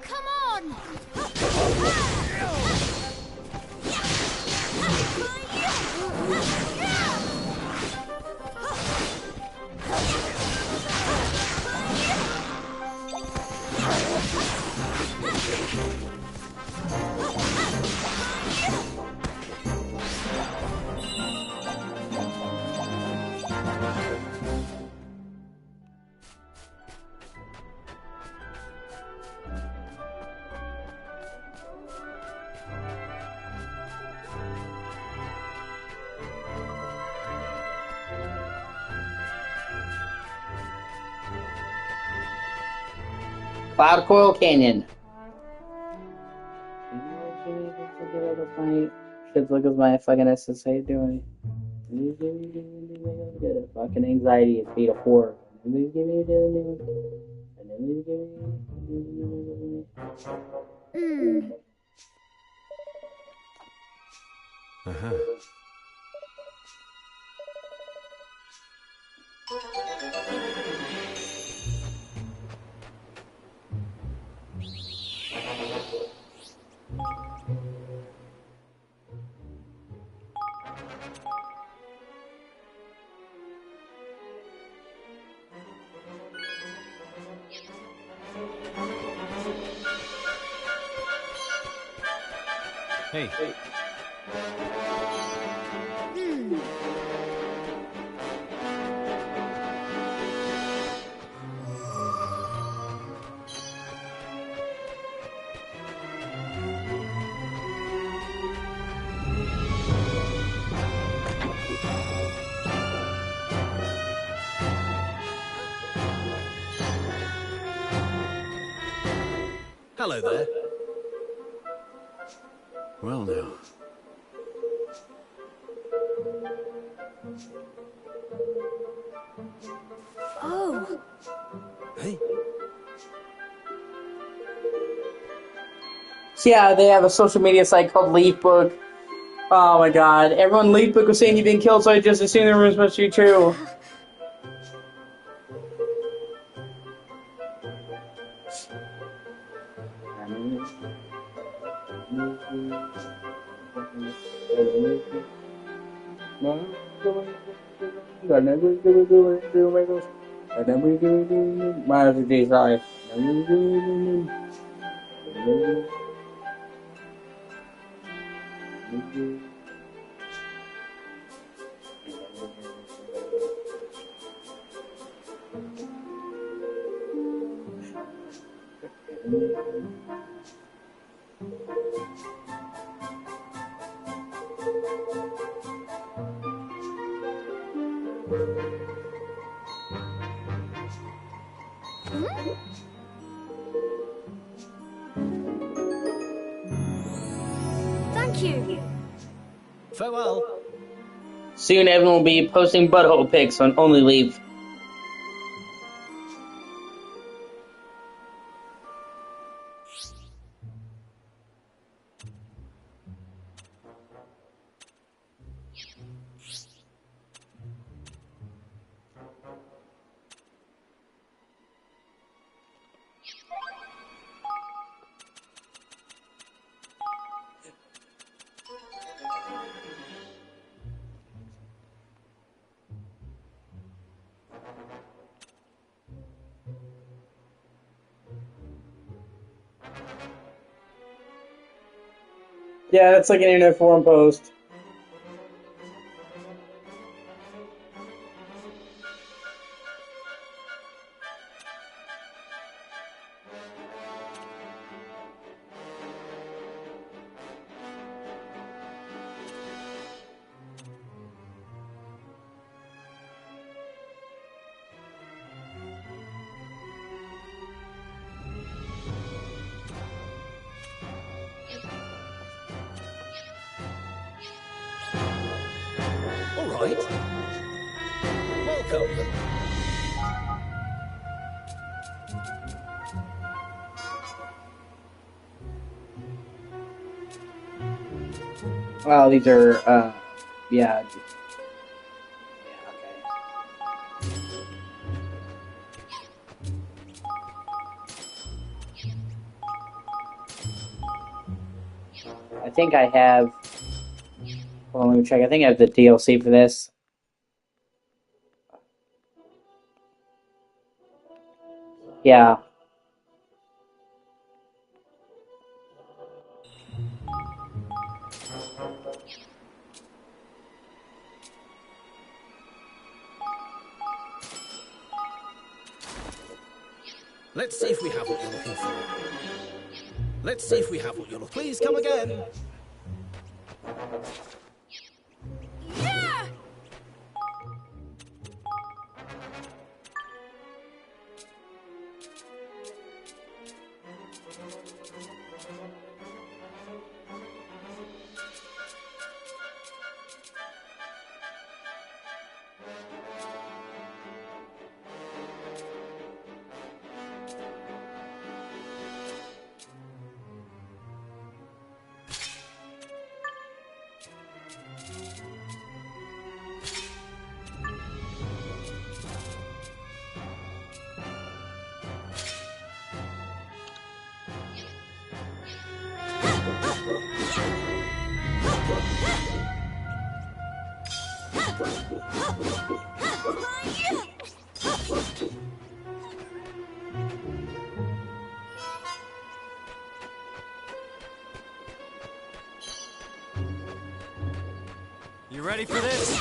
Speaker 6: Come on!
Speaker 1: Cloud Coil Canyon. Shit, look at my fucking SSA doing. Fucking anxiety is beat a whore.
Speaker 4: Uh-huh. Hey. Hello there. Well now.
Speaker 6: Oh!
Speaker 4: Hey.
Speaker 1: So yeah, they have a social media site called Leafbook. Oh my god. Everyone in Leafbook was saying you've been killed, so I just assumed the rumors must be true. Sorry.
Speaker 9: Thank you.
Speaker 4: Farewell.
Speaker 1: Soon Evan will be posting butthole pics on Only Leave. Yeah, that's like an internet forum post.
Speaker 4: All right. Welcome.
Speaker 1: Well, these are, yeah. I think I have. Hold on, let me check. I think I have the DLC for this. Yeah.
Speaker 4: Let's see if we have what you're looking for. Let's see if we have what you're looking for. Please come again.
Speaker 9: Yeah!
Speaker 4: You ready for this?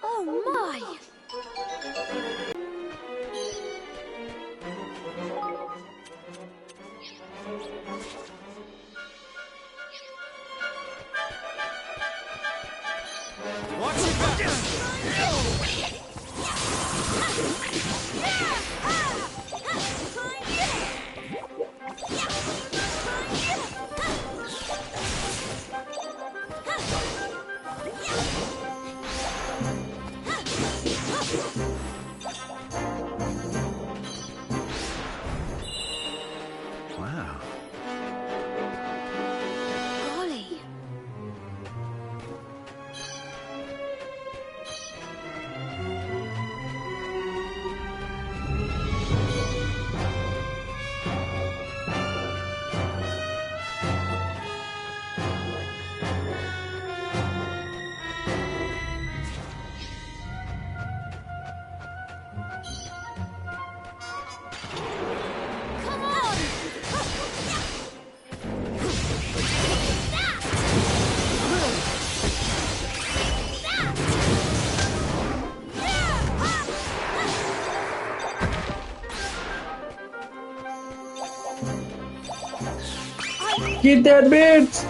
Speaker 6: Oh my!
Speaker 2: Wow.
Speaker 6: Golly. Come on!
Speaker 1: Get that bitch!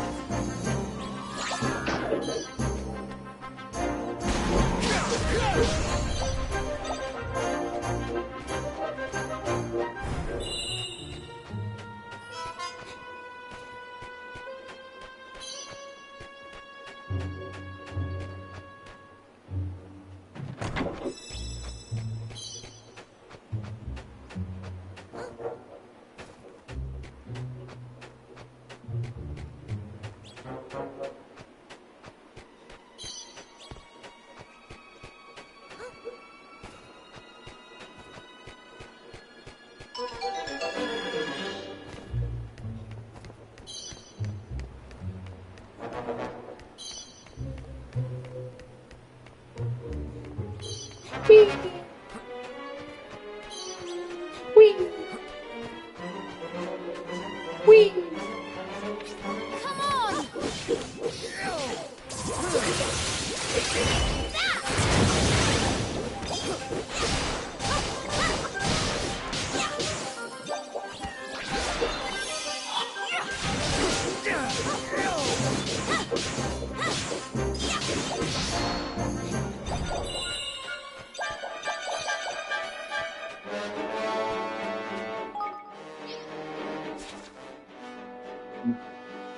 Speaker 6: Come on!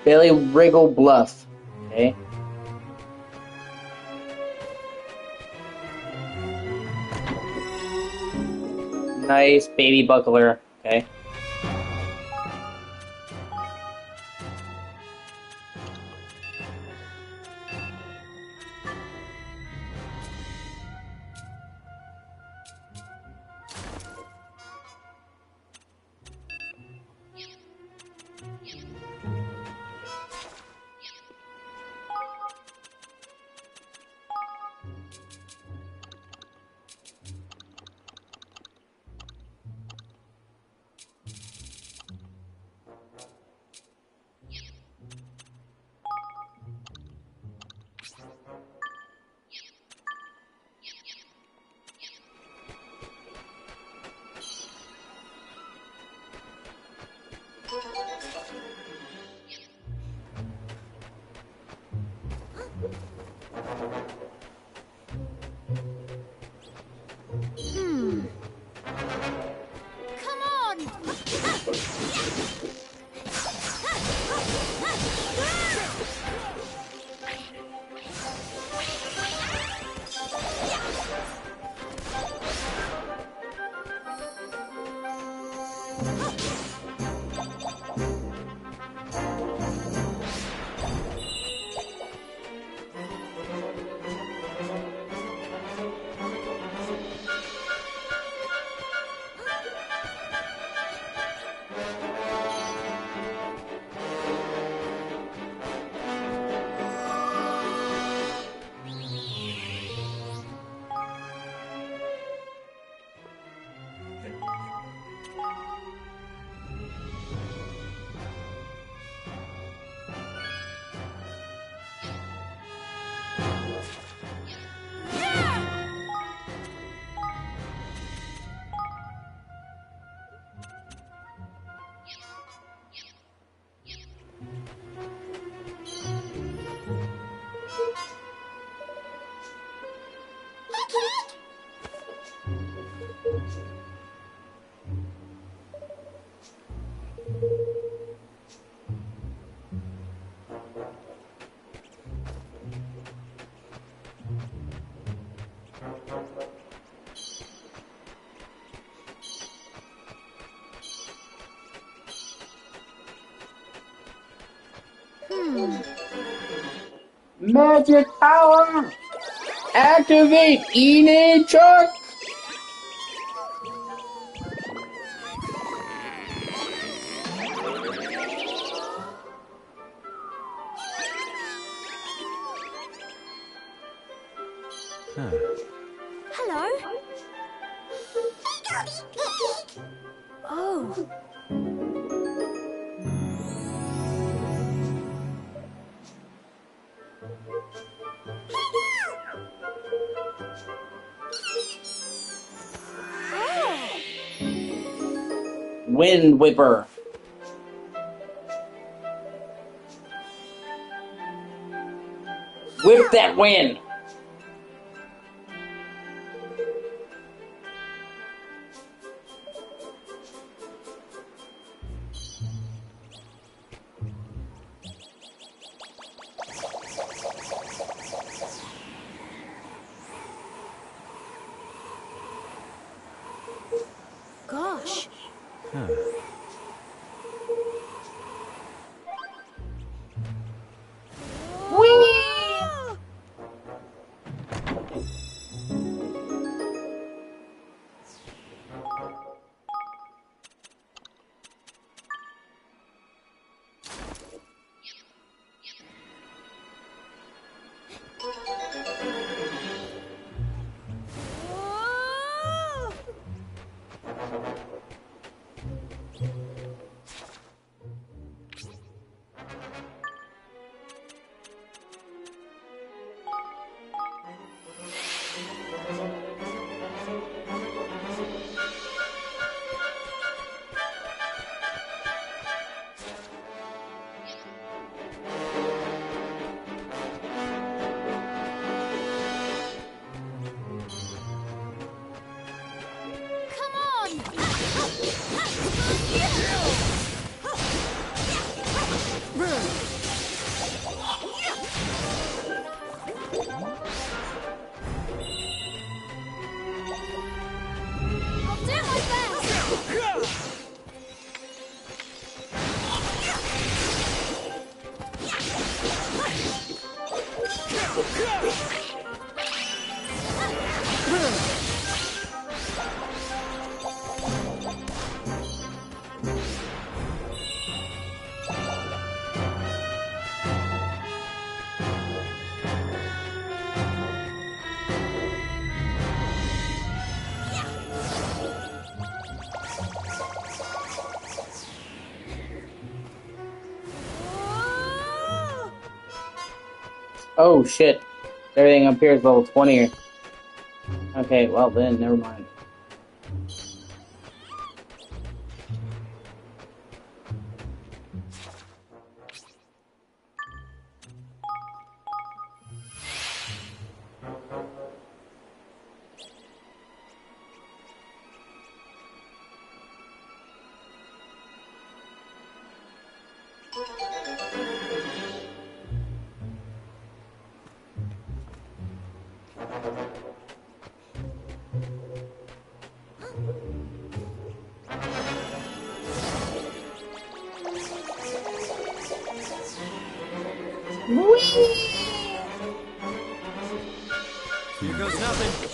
Speaker 1: Billy Wriggle Bluff. Okay. Nice baby buckler. Okay.
Speaker 6: Come on!
Speaker 1: Magic power! Activate Enid Chuck!
Speaker 6: Hello? Oh.
Speaker 1: Wind Whipper. Whip that wind.
Speaker 6: Gosh.
Speaker 1: Oh shit. Everything up here is level 20. Okay, well then, never mind.
Speaker 4: Here goes nothing.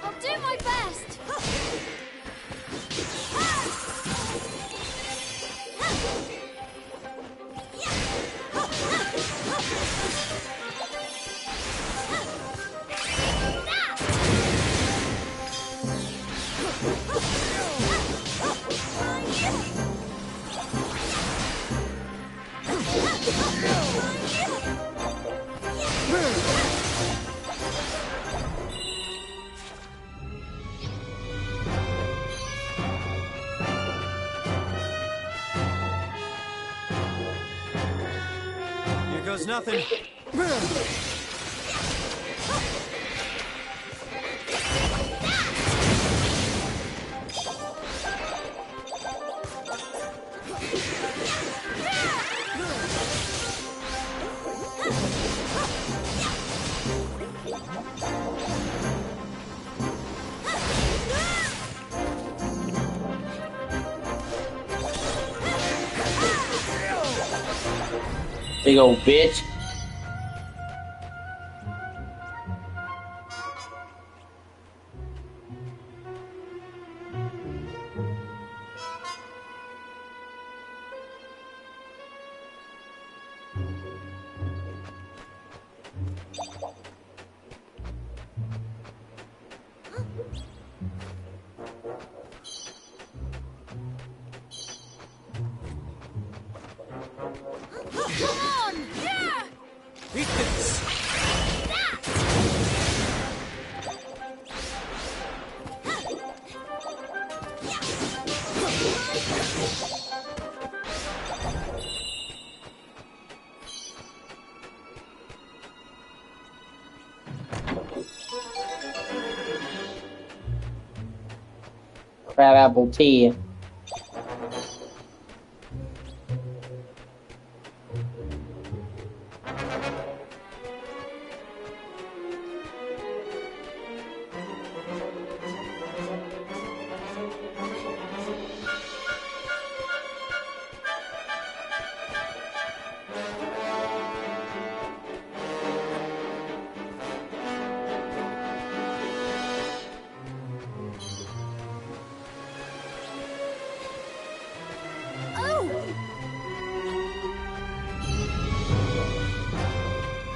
Speaker 6: I'll do my best.
Speaker 4: There's nothing.
Speaker 1: Big old bitch.
Speaker 4: Eat this.
Speaker 1: Crab apple tea.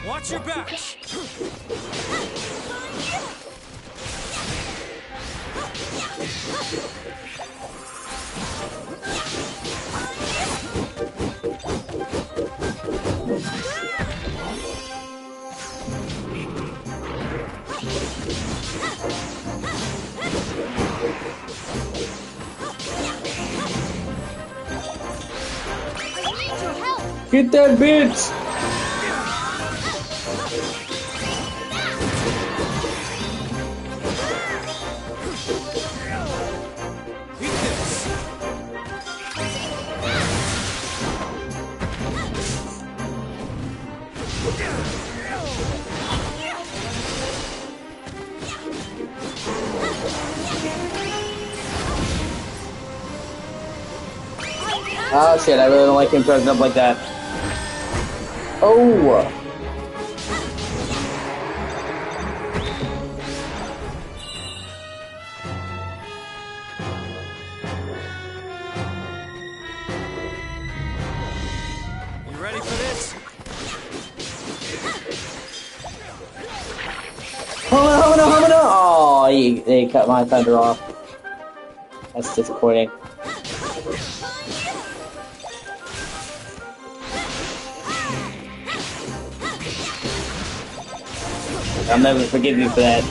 Speaker 4: Watch your back.
Speaker 1: Get that bitch! Oh shit, I really don't like him throwing up like that. Oh!
Speaker 4: You ready for this?
Speaker 1: Hold on. Oh, he cut my thunder off. That's disappointing. I'll never forgive you for that.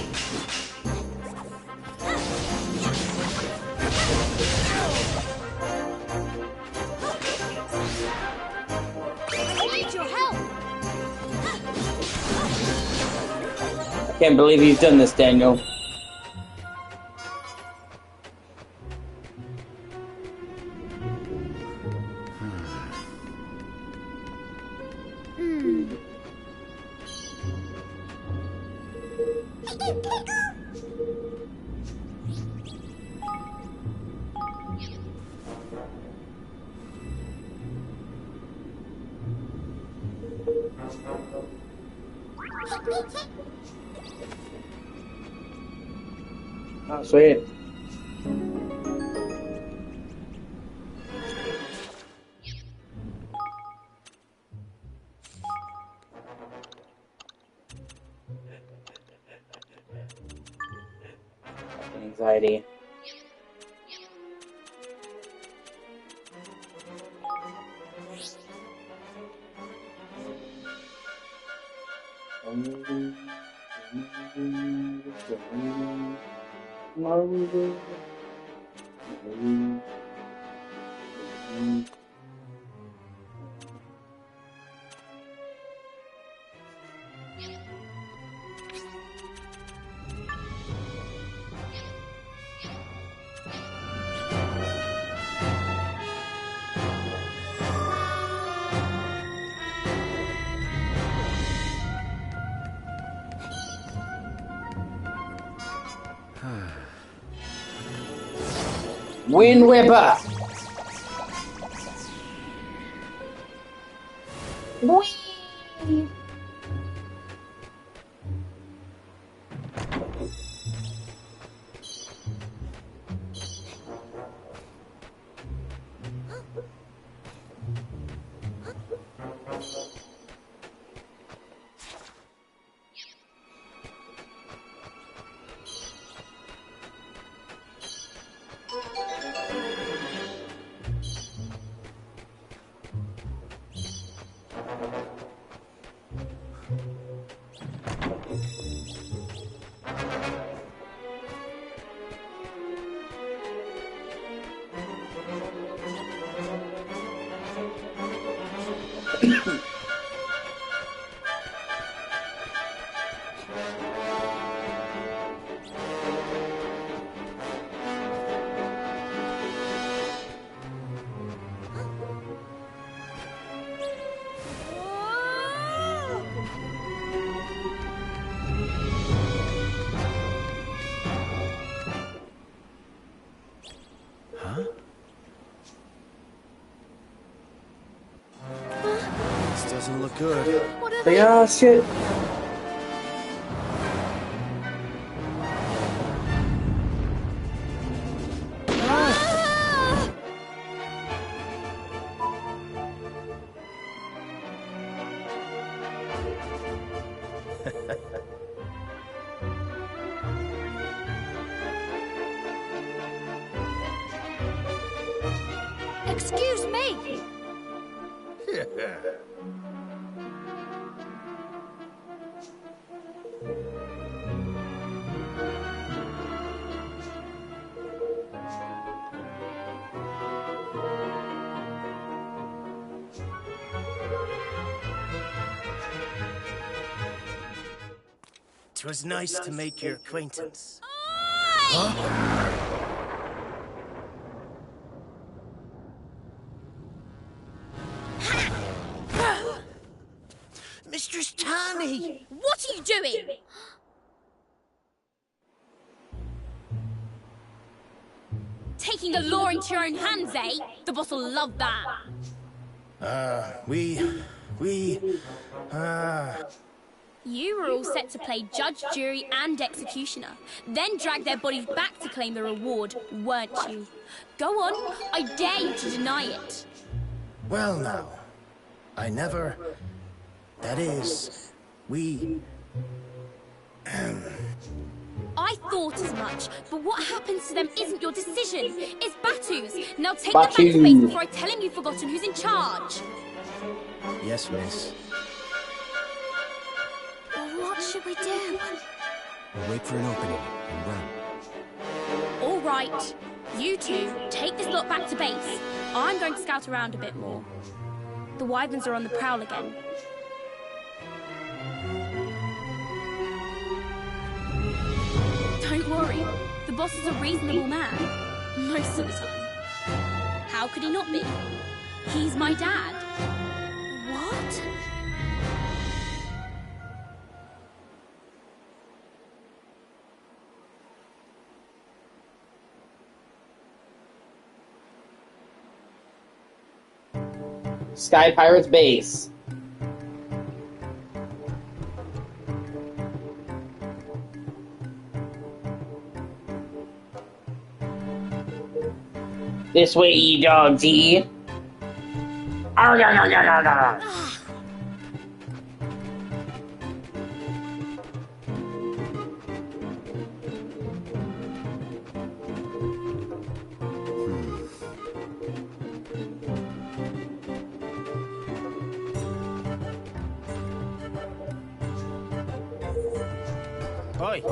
Speaker 6: I need your help.
Speaker 1: I can't believe you've done this, Daniel. Oh, sweet. Anxiety. Wind Whipper. Whee!
Speaker 3: This doesn't look good.
Speaker 6: What are
Speaker 1: They are shit.
Speaker 6: Ah! Excuse me.
Speaker 3: It was nice to make your acquaintance. Mistress Tani!
Speaker 6: What are you doing? Taking the law into your own hands, eh? The boss will love that. You were all set to play judge, jury, and executioner, then drag their bodies back to claim the reward, weren't you? Go on, I dare you to deny it.
Speaker 3: Well now, I never... That is, we...
Speaker 6: I thought as much, but what happens to them isn't your decision. It's Batu's. Now take them back to base before I tell him you've forgotten who's in charge.
Speaker 3: Yes, miss.
Speaker 6: What should we do?
Speaker 3: We'll wait for an opening and run.
Speaker 6: All right. You two, take this lot back to base. I'm going to scout around a bit more. The wyverns are on the prowl again. Don't worry. The boss is a reasonable man. Most of the time. How could he not be? He's my dad. What?
Speaker 1: Sky Pirates base. This way, you dogsy. Arr, arr, arr, arr, arr, arr.
Speaker 3: Oi!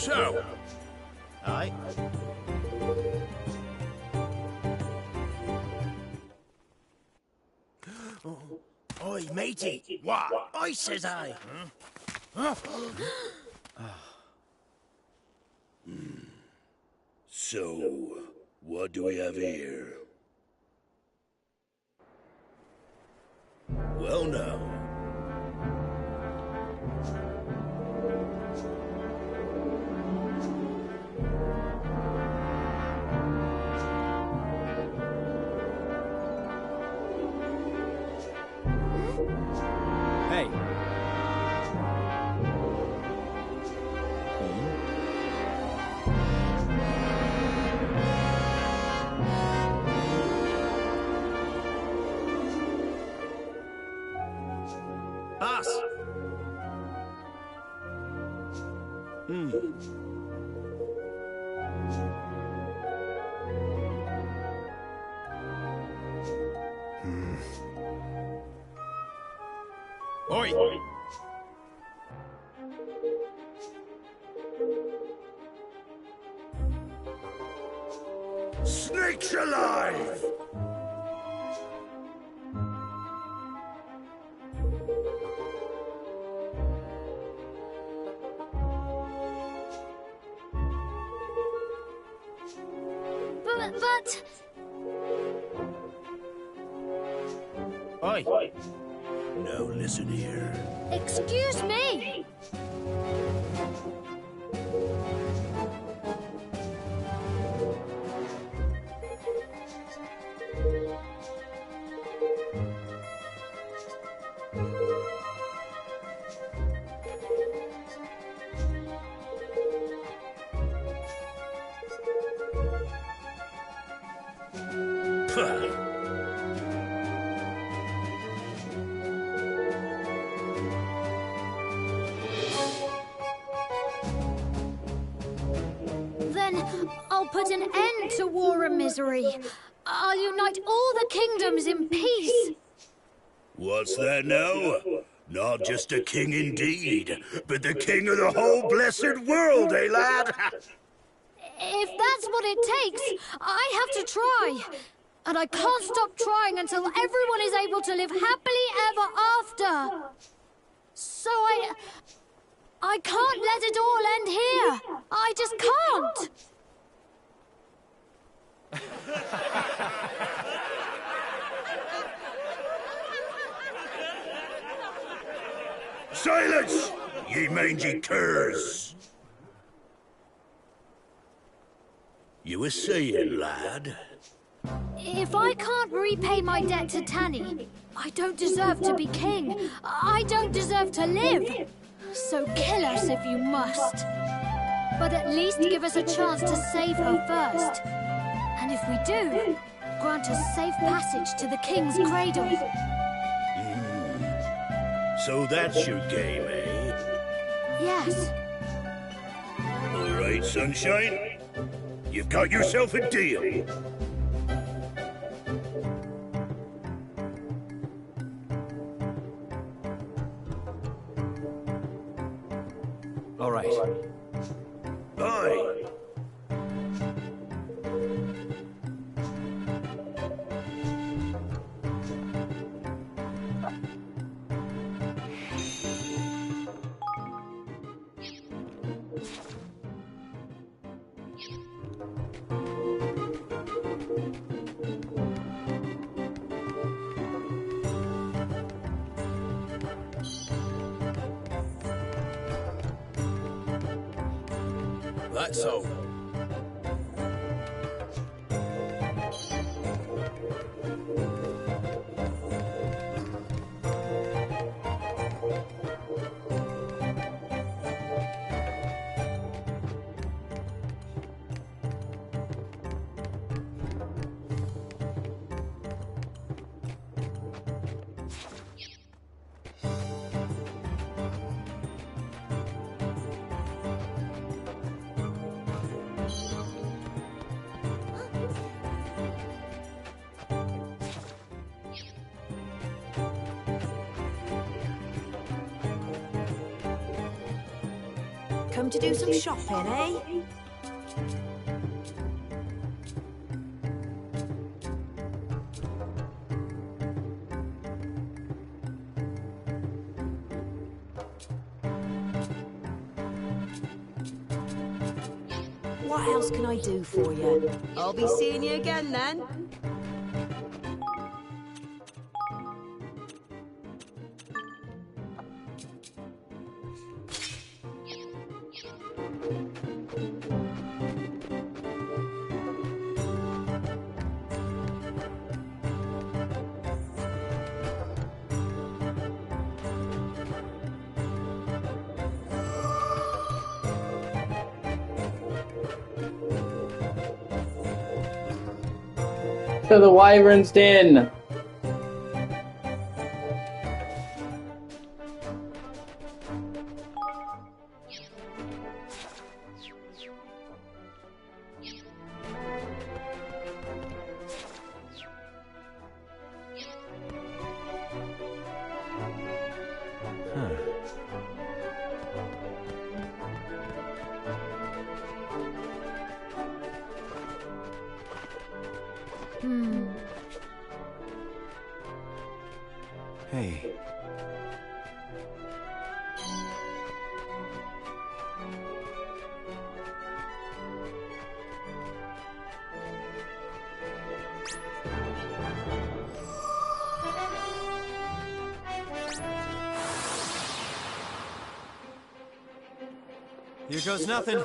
Speaker 5: So,
Speaker 7: Aye.
Speaker 3: Oi, matey. What? Oi, says I.
Speaker 5: so, what do we have here? Well now.
Speaker 11: Hey.
Speaker 3: Boss.
Speaker 5: Oi! Snakes alive!
Speaker 6: But...
Speaker 3: Oi.
Speaker 5: Now listen here.
Speaker 6: Excuse me! Then I'll put an end to war and misery. I'll unite all the kingdoms in peace.
Speaker 5: What's that now? Not just a king indeed, but the king of the whole blessed world, eh, lad?
Speaker 6: If that's what it takes, I have to try. And I can't stop trying until everyone is able to live happily ever after. So I can't let it all end here. I just can't.
Speaker 5: Silence, ye mangy curs! You were saying, lad?
Speaker 6: If I can't repay my debt to Tanny, I don't deserve to be king. I don't deserve to live. So kill us if you must. But at least give us a chance to save her first. And if we do, grant us safe passage to the king's cradle.
Speaker 5: So that's your game, eh?
Speaker 6: Yes.
Speaker 5: All right, sunshine. You've got yourself a deal.
Speaker 11: All right.
Speaker 5: Aye.
Speaker 4: That's all.
Speaker 12: Come to do some shopping, eh? What else can I do for you? I'll be seeing you again then.
Speaker 1: To the Wyvern's Den.
Speaker 11: Hey. Here goes nothing.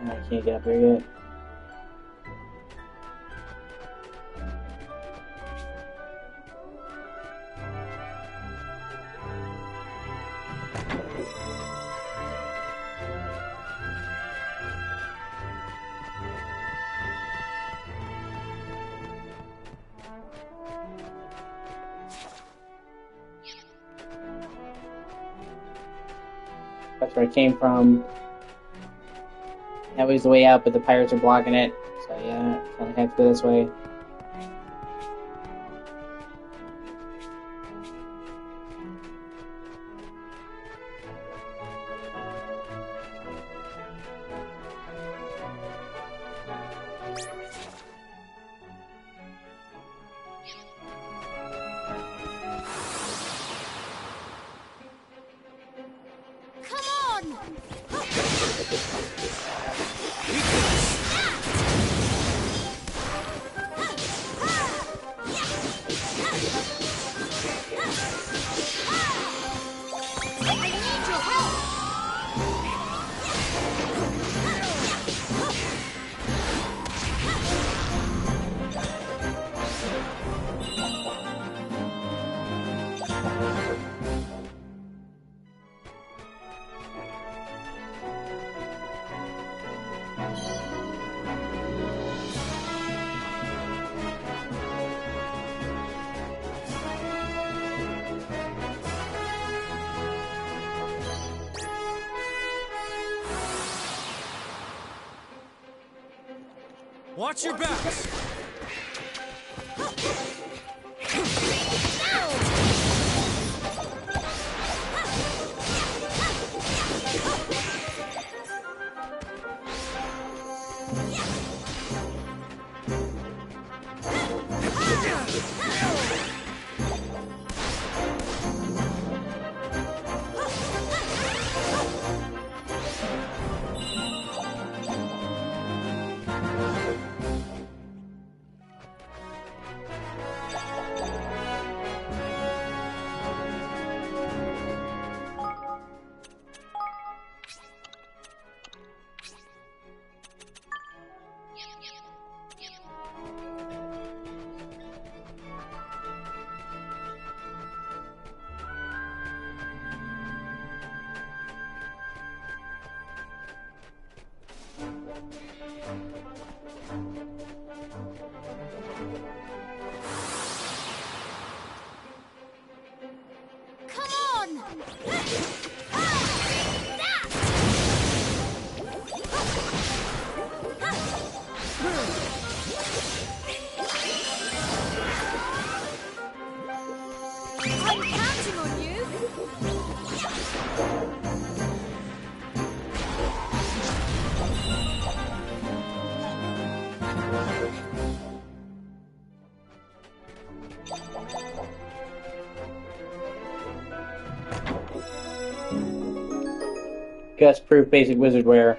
Speaker 1: I can't get up there yet. That's where it came from. That was the way out, but the pirates are blocking it. So yeah, kind of have to go this way.
Speaker 11: Watch your backs!
Speaker 1: Gust proof basic wizard wear.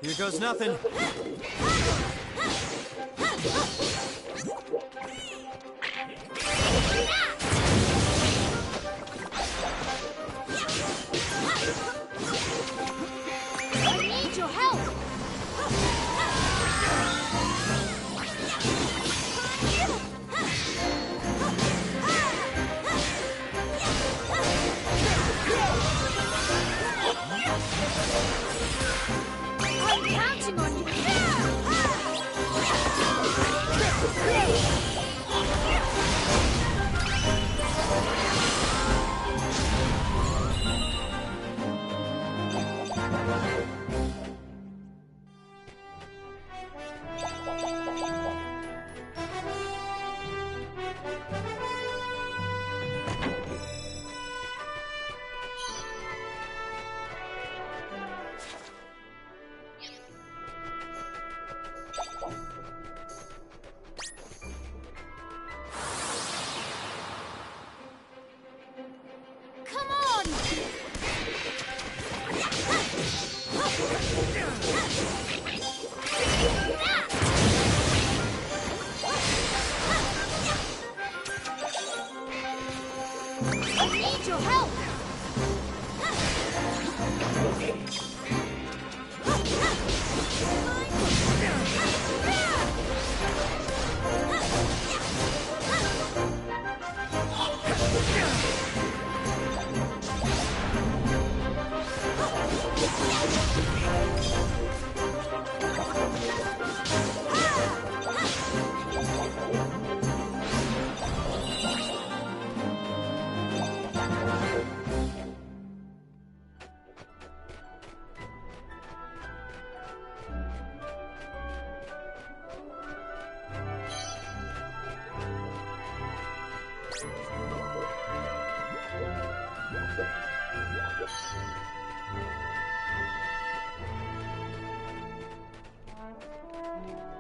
Speaker 11: Here goes nothing.
Speaker 6: I need your help. I'm counting on you. Come on! I need your help!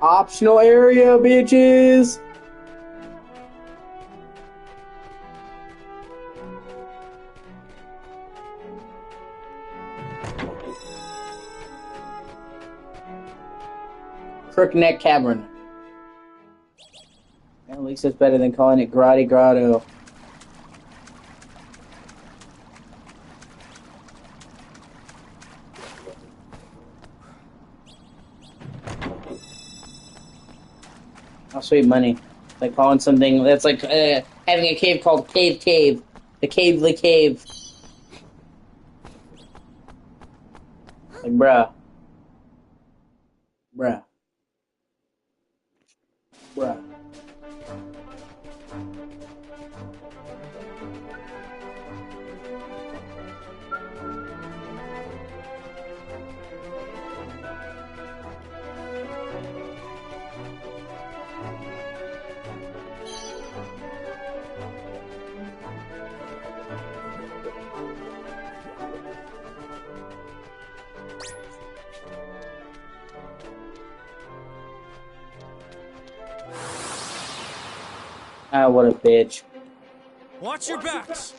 Speaker 1: Optional area, bitches! Crookneck Cavern. At least it's better than calling it Grotty Grotto. Oh, sweet money. Like calling something that's like having a cave called Cave. The Cave. Like, bruh. Ah, what a bitch.
Speaker 11: Watch your backs!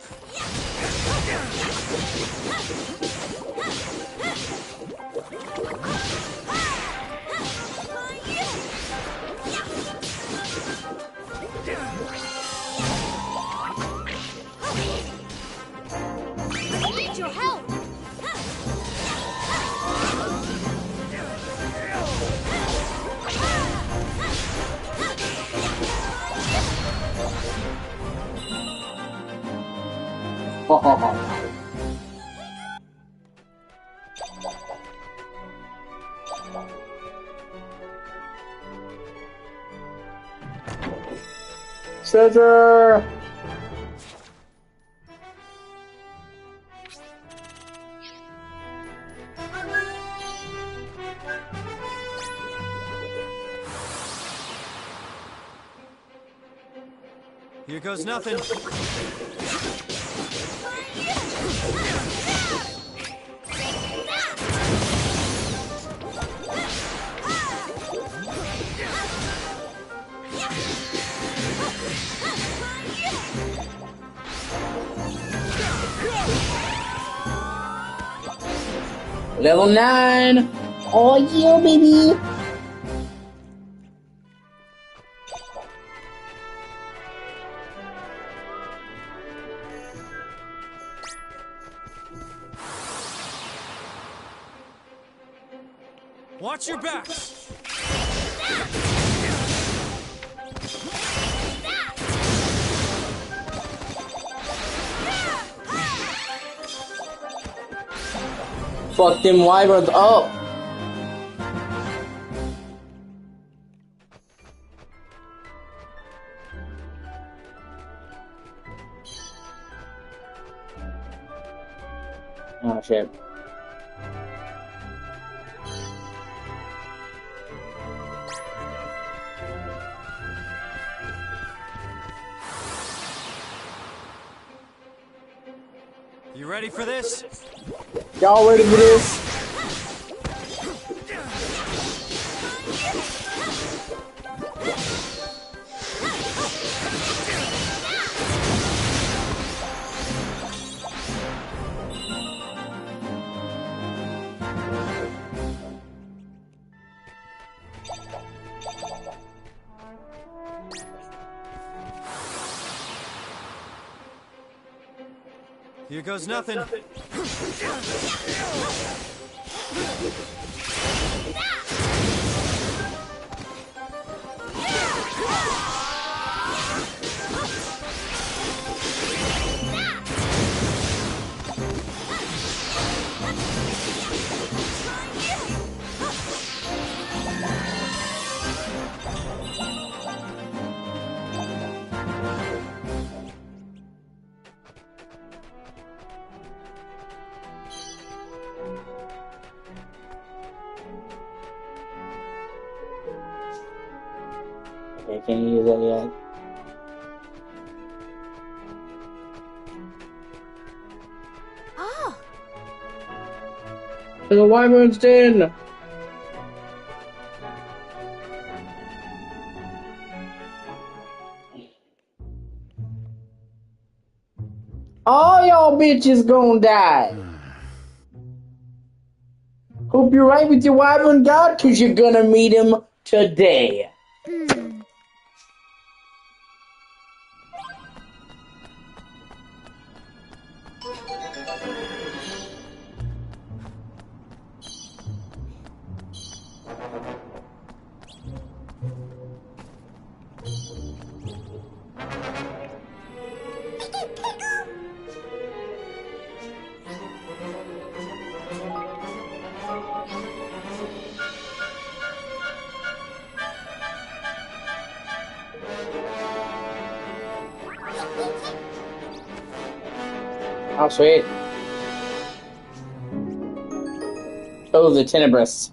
Speaker 6: I need your help!
Speaker 1: treasure.
Speaker 11: Here goes nothing.
Speaker 1: Level 9. Oh yeah, baby.
Speaker 11: Watch your backs.
Speaker 1: Fuck them wyverns up. Oh shit.
Speaker 11: You ready for this?
Speaker 1: Y'all ready for this?
Speaker 11: Here goes nothing.
Speaker 1: Okay, can't use that yet.
Speaker 6: Ah,
Speaker 1: There's a wyvern's den! All y'all bitches gonna die! Hope you're right with your wyvern god, cause you're gonna meet him today. Oh, sweet. Oh, the Tenebrous.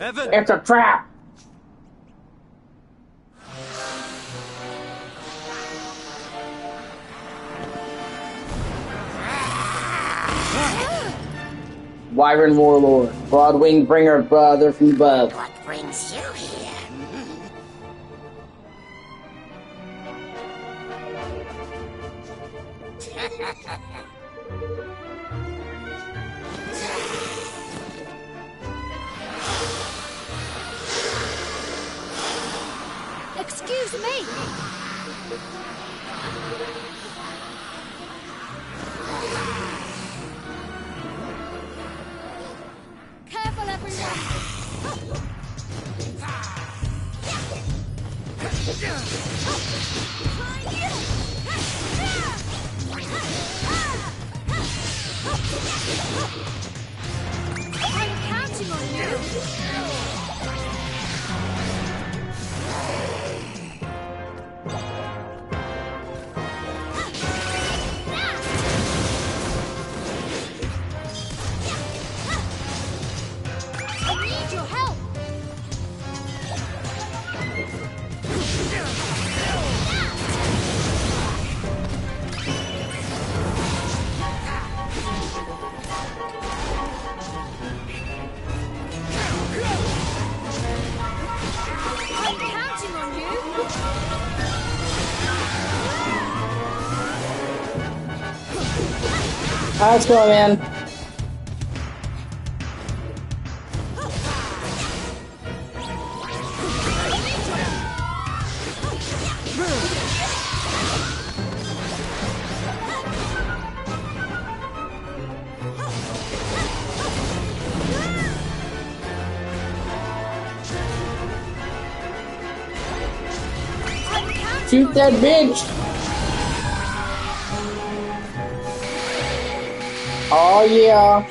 Speaker 11: Evan!
Speaker 1: It's a trap! Wyvern Warlord, Broadwing Bringer, brother from above.
Speaker 10: What brings you here?
Speaker 6: just me. Careful, everyone. I'm counting on you. I need your help. I'm counting on you.
Speaker 1: Let's go, man. Shoot that bitch! Oh yeah!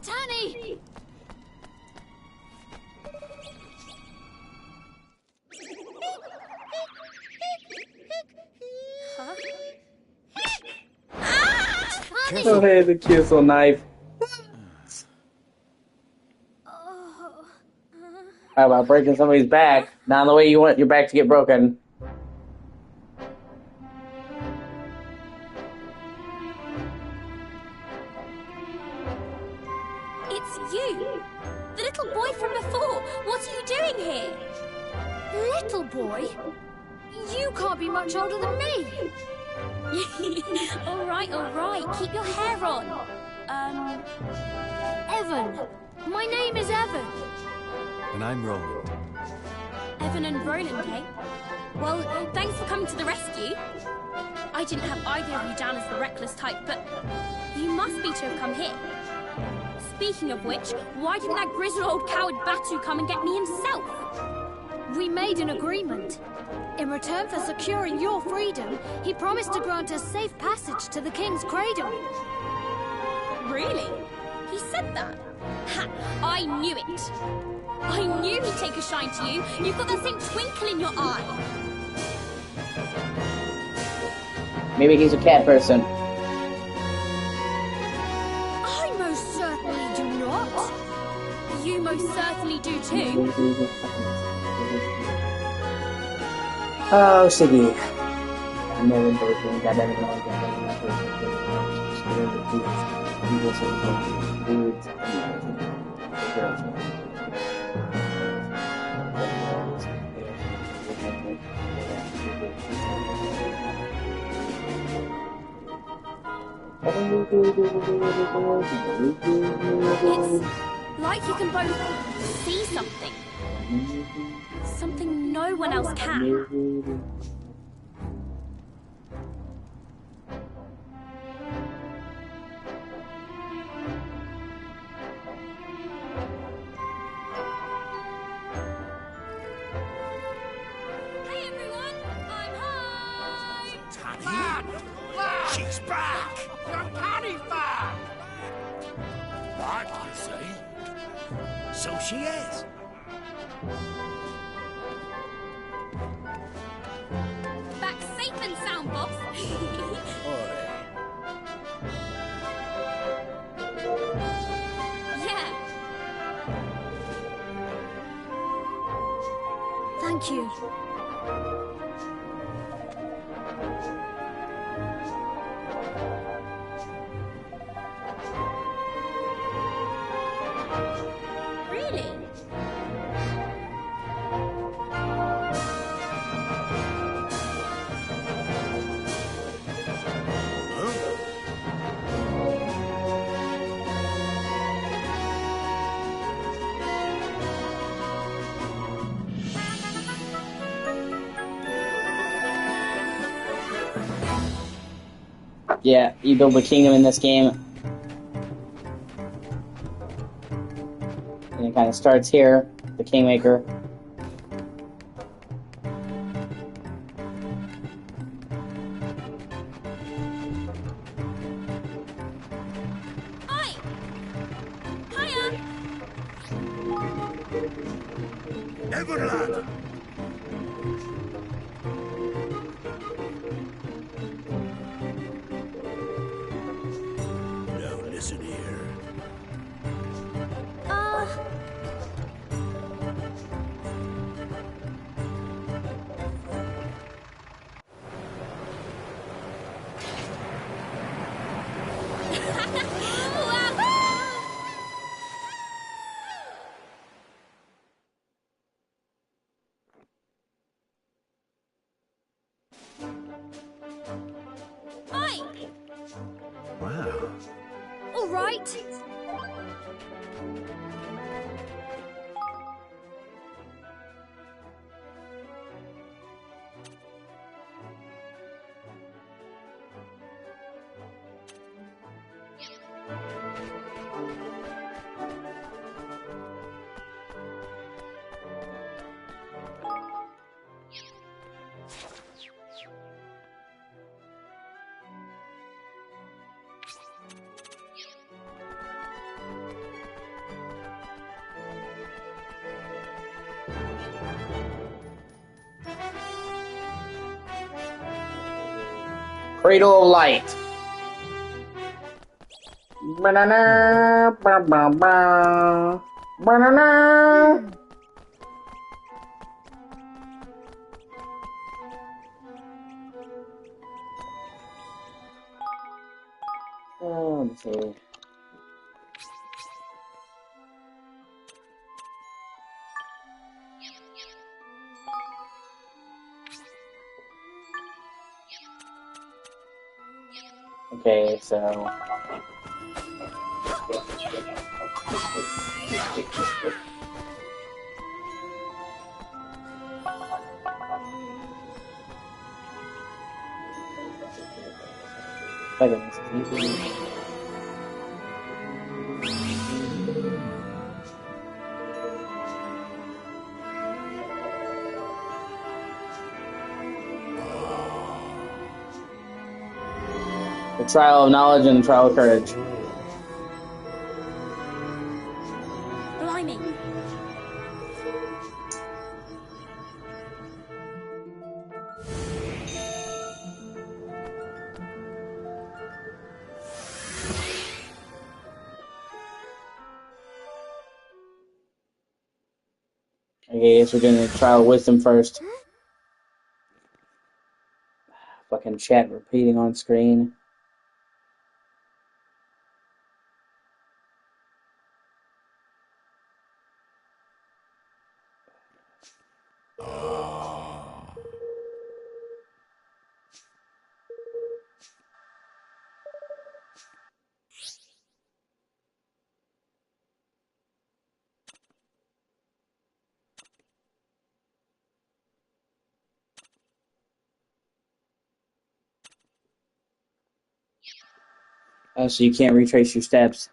Speaker 6: Tanny! Huh? Tanny!
Speaker 1: Oh, hey, the chisel knife. How about breaking somebody's back? Not the way you want your back to get broken.
Speaker 6: It's you! The little boy from before! What are you doing here? Little boy? You can't be much older than me! Alright, keep your hair on. Evan. My name is Evan.
Speaker 11: And I'm Roland.
Speaker 6: Evan and Roland, eh? Well, thanks for coming to the rescue. I didn't have either of you down as the reckless type, but you must be to have come here. Speaking of which, why didn't that grizzled old coward Batu come and get me himself? We made an agreement. In return for securing your freedom, he promised to grant us safe passage to the king's cradle. Really? He said that? Ha! I knew it! I knew he'd take a shine to you. You've got that same twinkle in your eye.
Speaker 1: Maybe he's a cat person.
Speaker 6: I most certainly do not. You most certainly do too.
Speaker 1: Oh, O.C.G.
Speaker 6: It's like you can both see something. Something no one else can. Hey everyone, I'm home!
Speaker 5: Tanny? She's back!
Speaker 7: Your Tanny's back!
Speaker 5: What, you say? So she is.
Speaker 6: Back safe and sound, boss. Yeah.
Speaker 9: Thank you.
Speaker 6: Really?
Speaker 1: Yeah, you build a kingdom in this game. And it kind of starts here, the Kingmaker.
Speaker 5: Everlad! Now listen here.
Speaker 2: Wow.
Speaker 6: All right.
Speaker 1: Cradle of Light. Banana, ba ba ba. Banana. Oh, let me see. Okay, so the trial of knowledge and the trial of courage.
Speaker 6: Blimey.
Speaker 1: Okay, I guess we're doing the trial of wisdom first. Fucking chat repeating on screen. Oh, so you can't retrace your steps.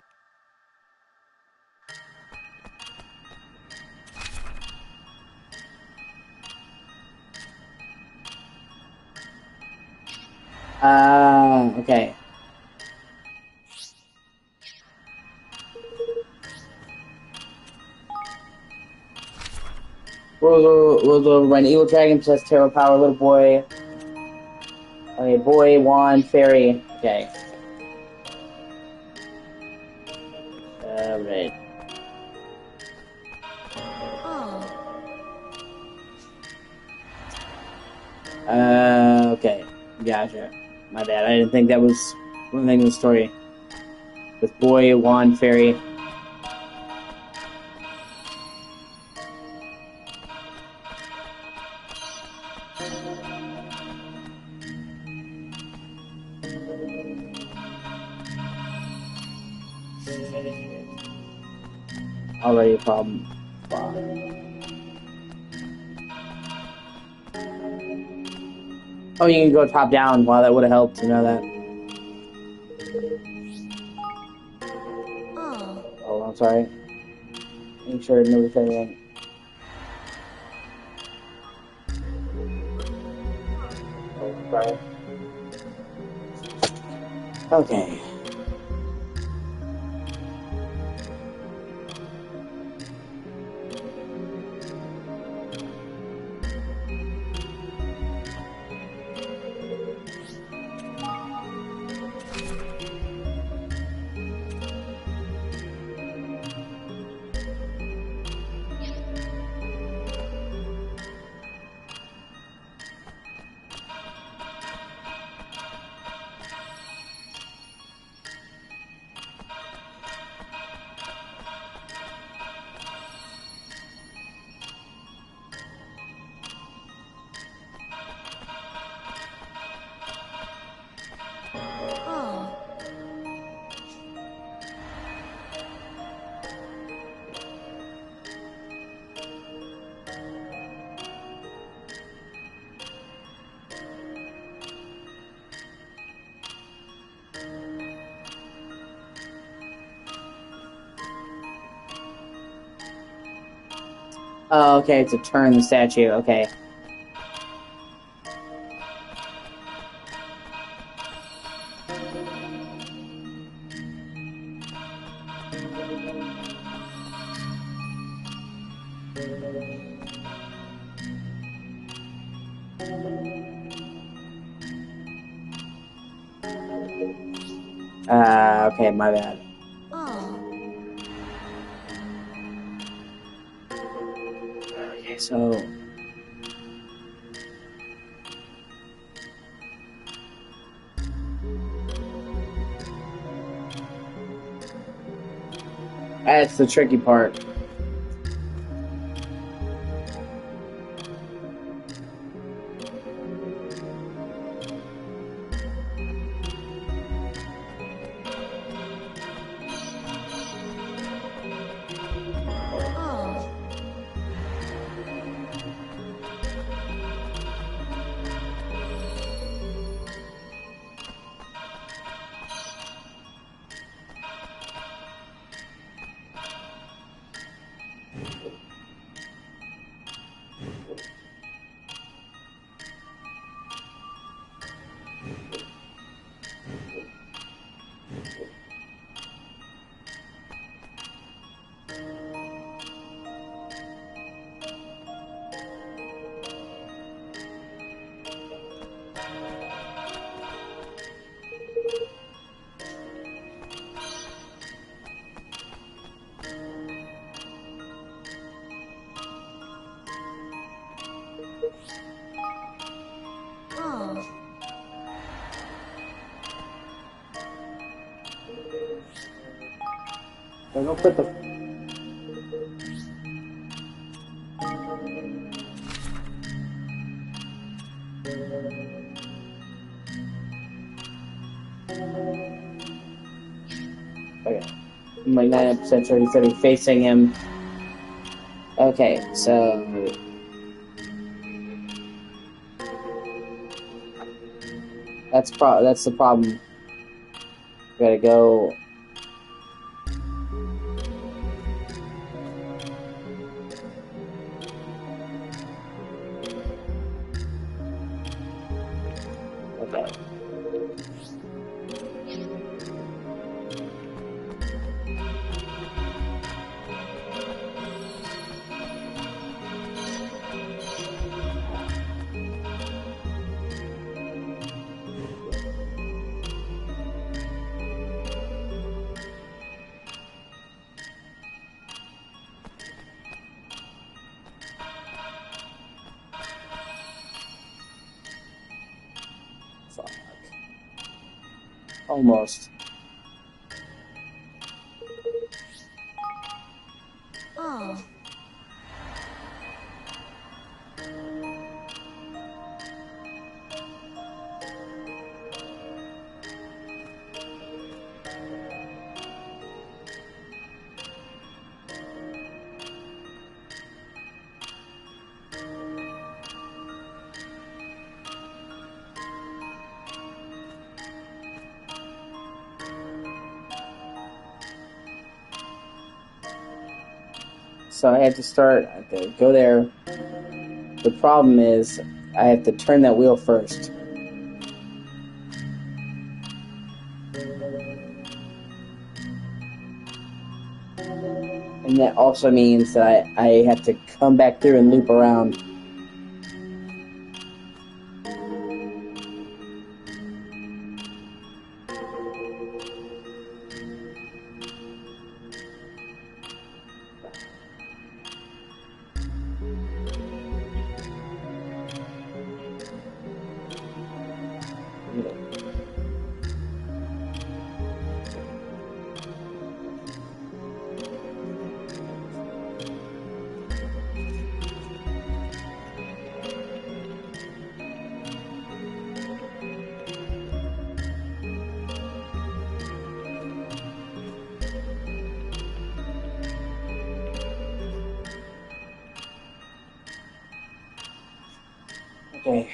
Speaker 1: Okay. Rules over by an evil dragon, possess terror power, little boy. Okay, boy, wand, fairy. Okay. Right. Okay. Gotcha. My bad. I didn't think that was one thing in the story. With boy, wand, fairy. Already a problem. Oh, you can go top down. Wow, that would have helped to know that. Oh, I'm sorry. Make sure nobody said anything. Oh, I'm sorry. Okay. Oh, okay, to turn the statue, okay. Okay, my bad. Okay, so... That's the tricky part. Don't put the... Okay. I'm like 99% sure he's going to be facing him. Okay, so... That's the problem. Gotta go... Okay. Fuck. Almost. so I have to start, I have to go there. The problem is, I have to turn that wheel first. And that also means that I have to come back through and loop around. Okay.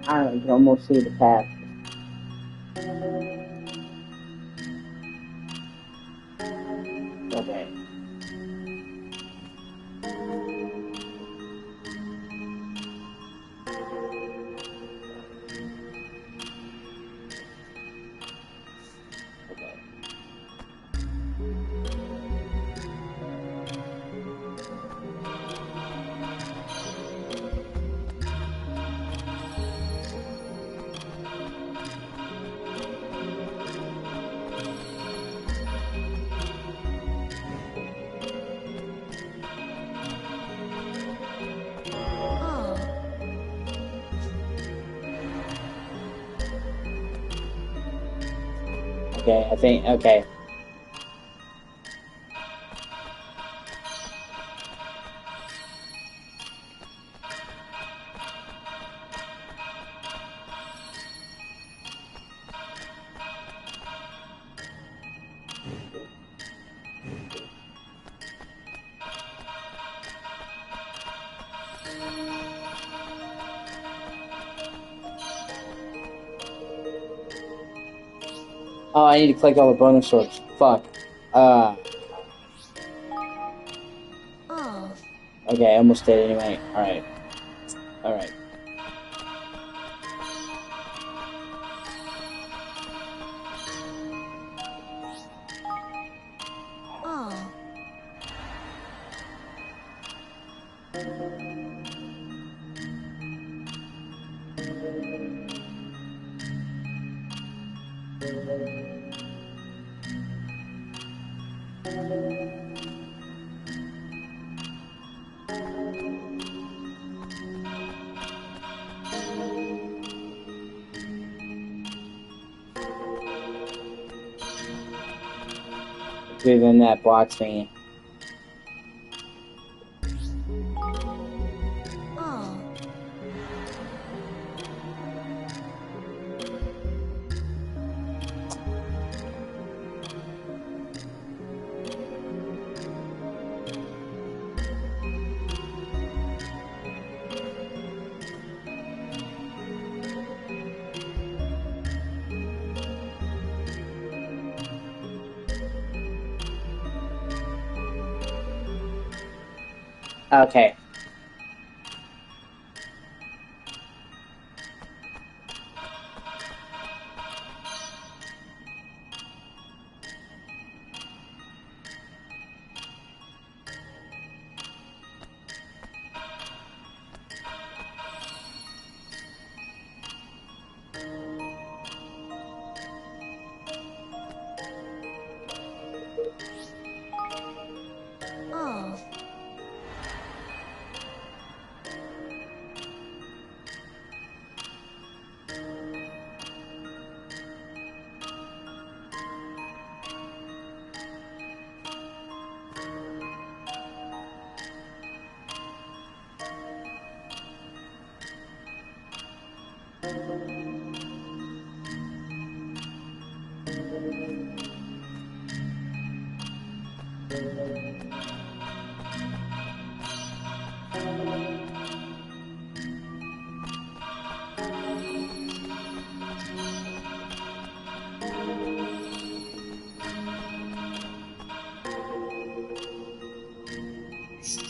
Speaker 1: I don't know, you can almost see the path. Okay. Okay, I think, okay. Oh, I need to collect all the bonus orbs. Fuck.
Speaker 8: Oh.
Speaker 1: Okay, I almost did anyway. Alright. Alright.
Speaker 8: Oh.
Speaker 1: Bigger than that box thingy.
Speaker 8: Oh.
Speaker 1: Okay.
Speaker 8: Oh.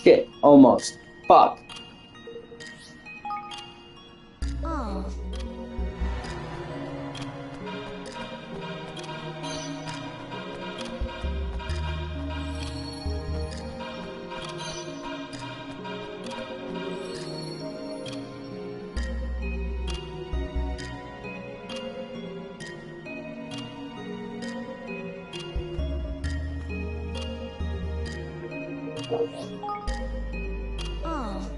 Speaker 1: Shit. Almost. Fuck.
Speaker 8: Oh. Oh.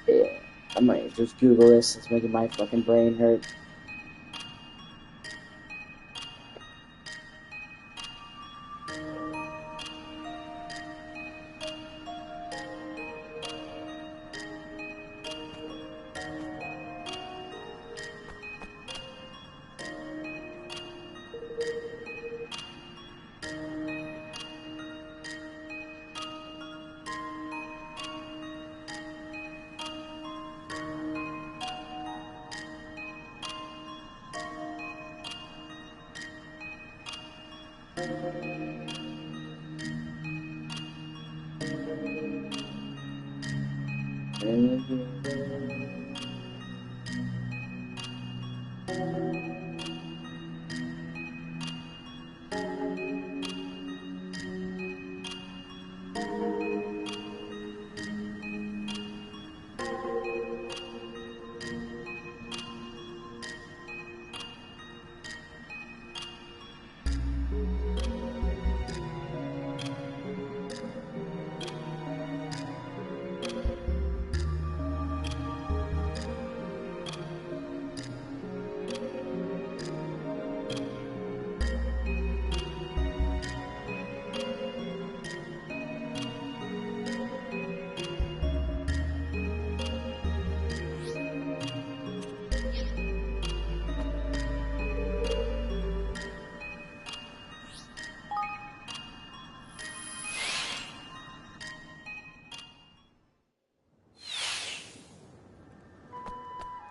Speaker 1: Yeah. I might just Google this. It's making my fucking brain hurt.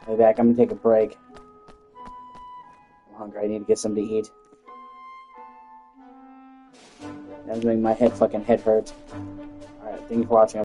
Speaker 1: I'll be back. I'm gonna take a break. I'm hungry. I need to get something to eat. I'm doing my fucking head hurts. Alright, thank you for watching.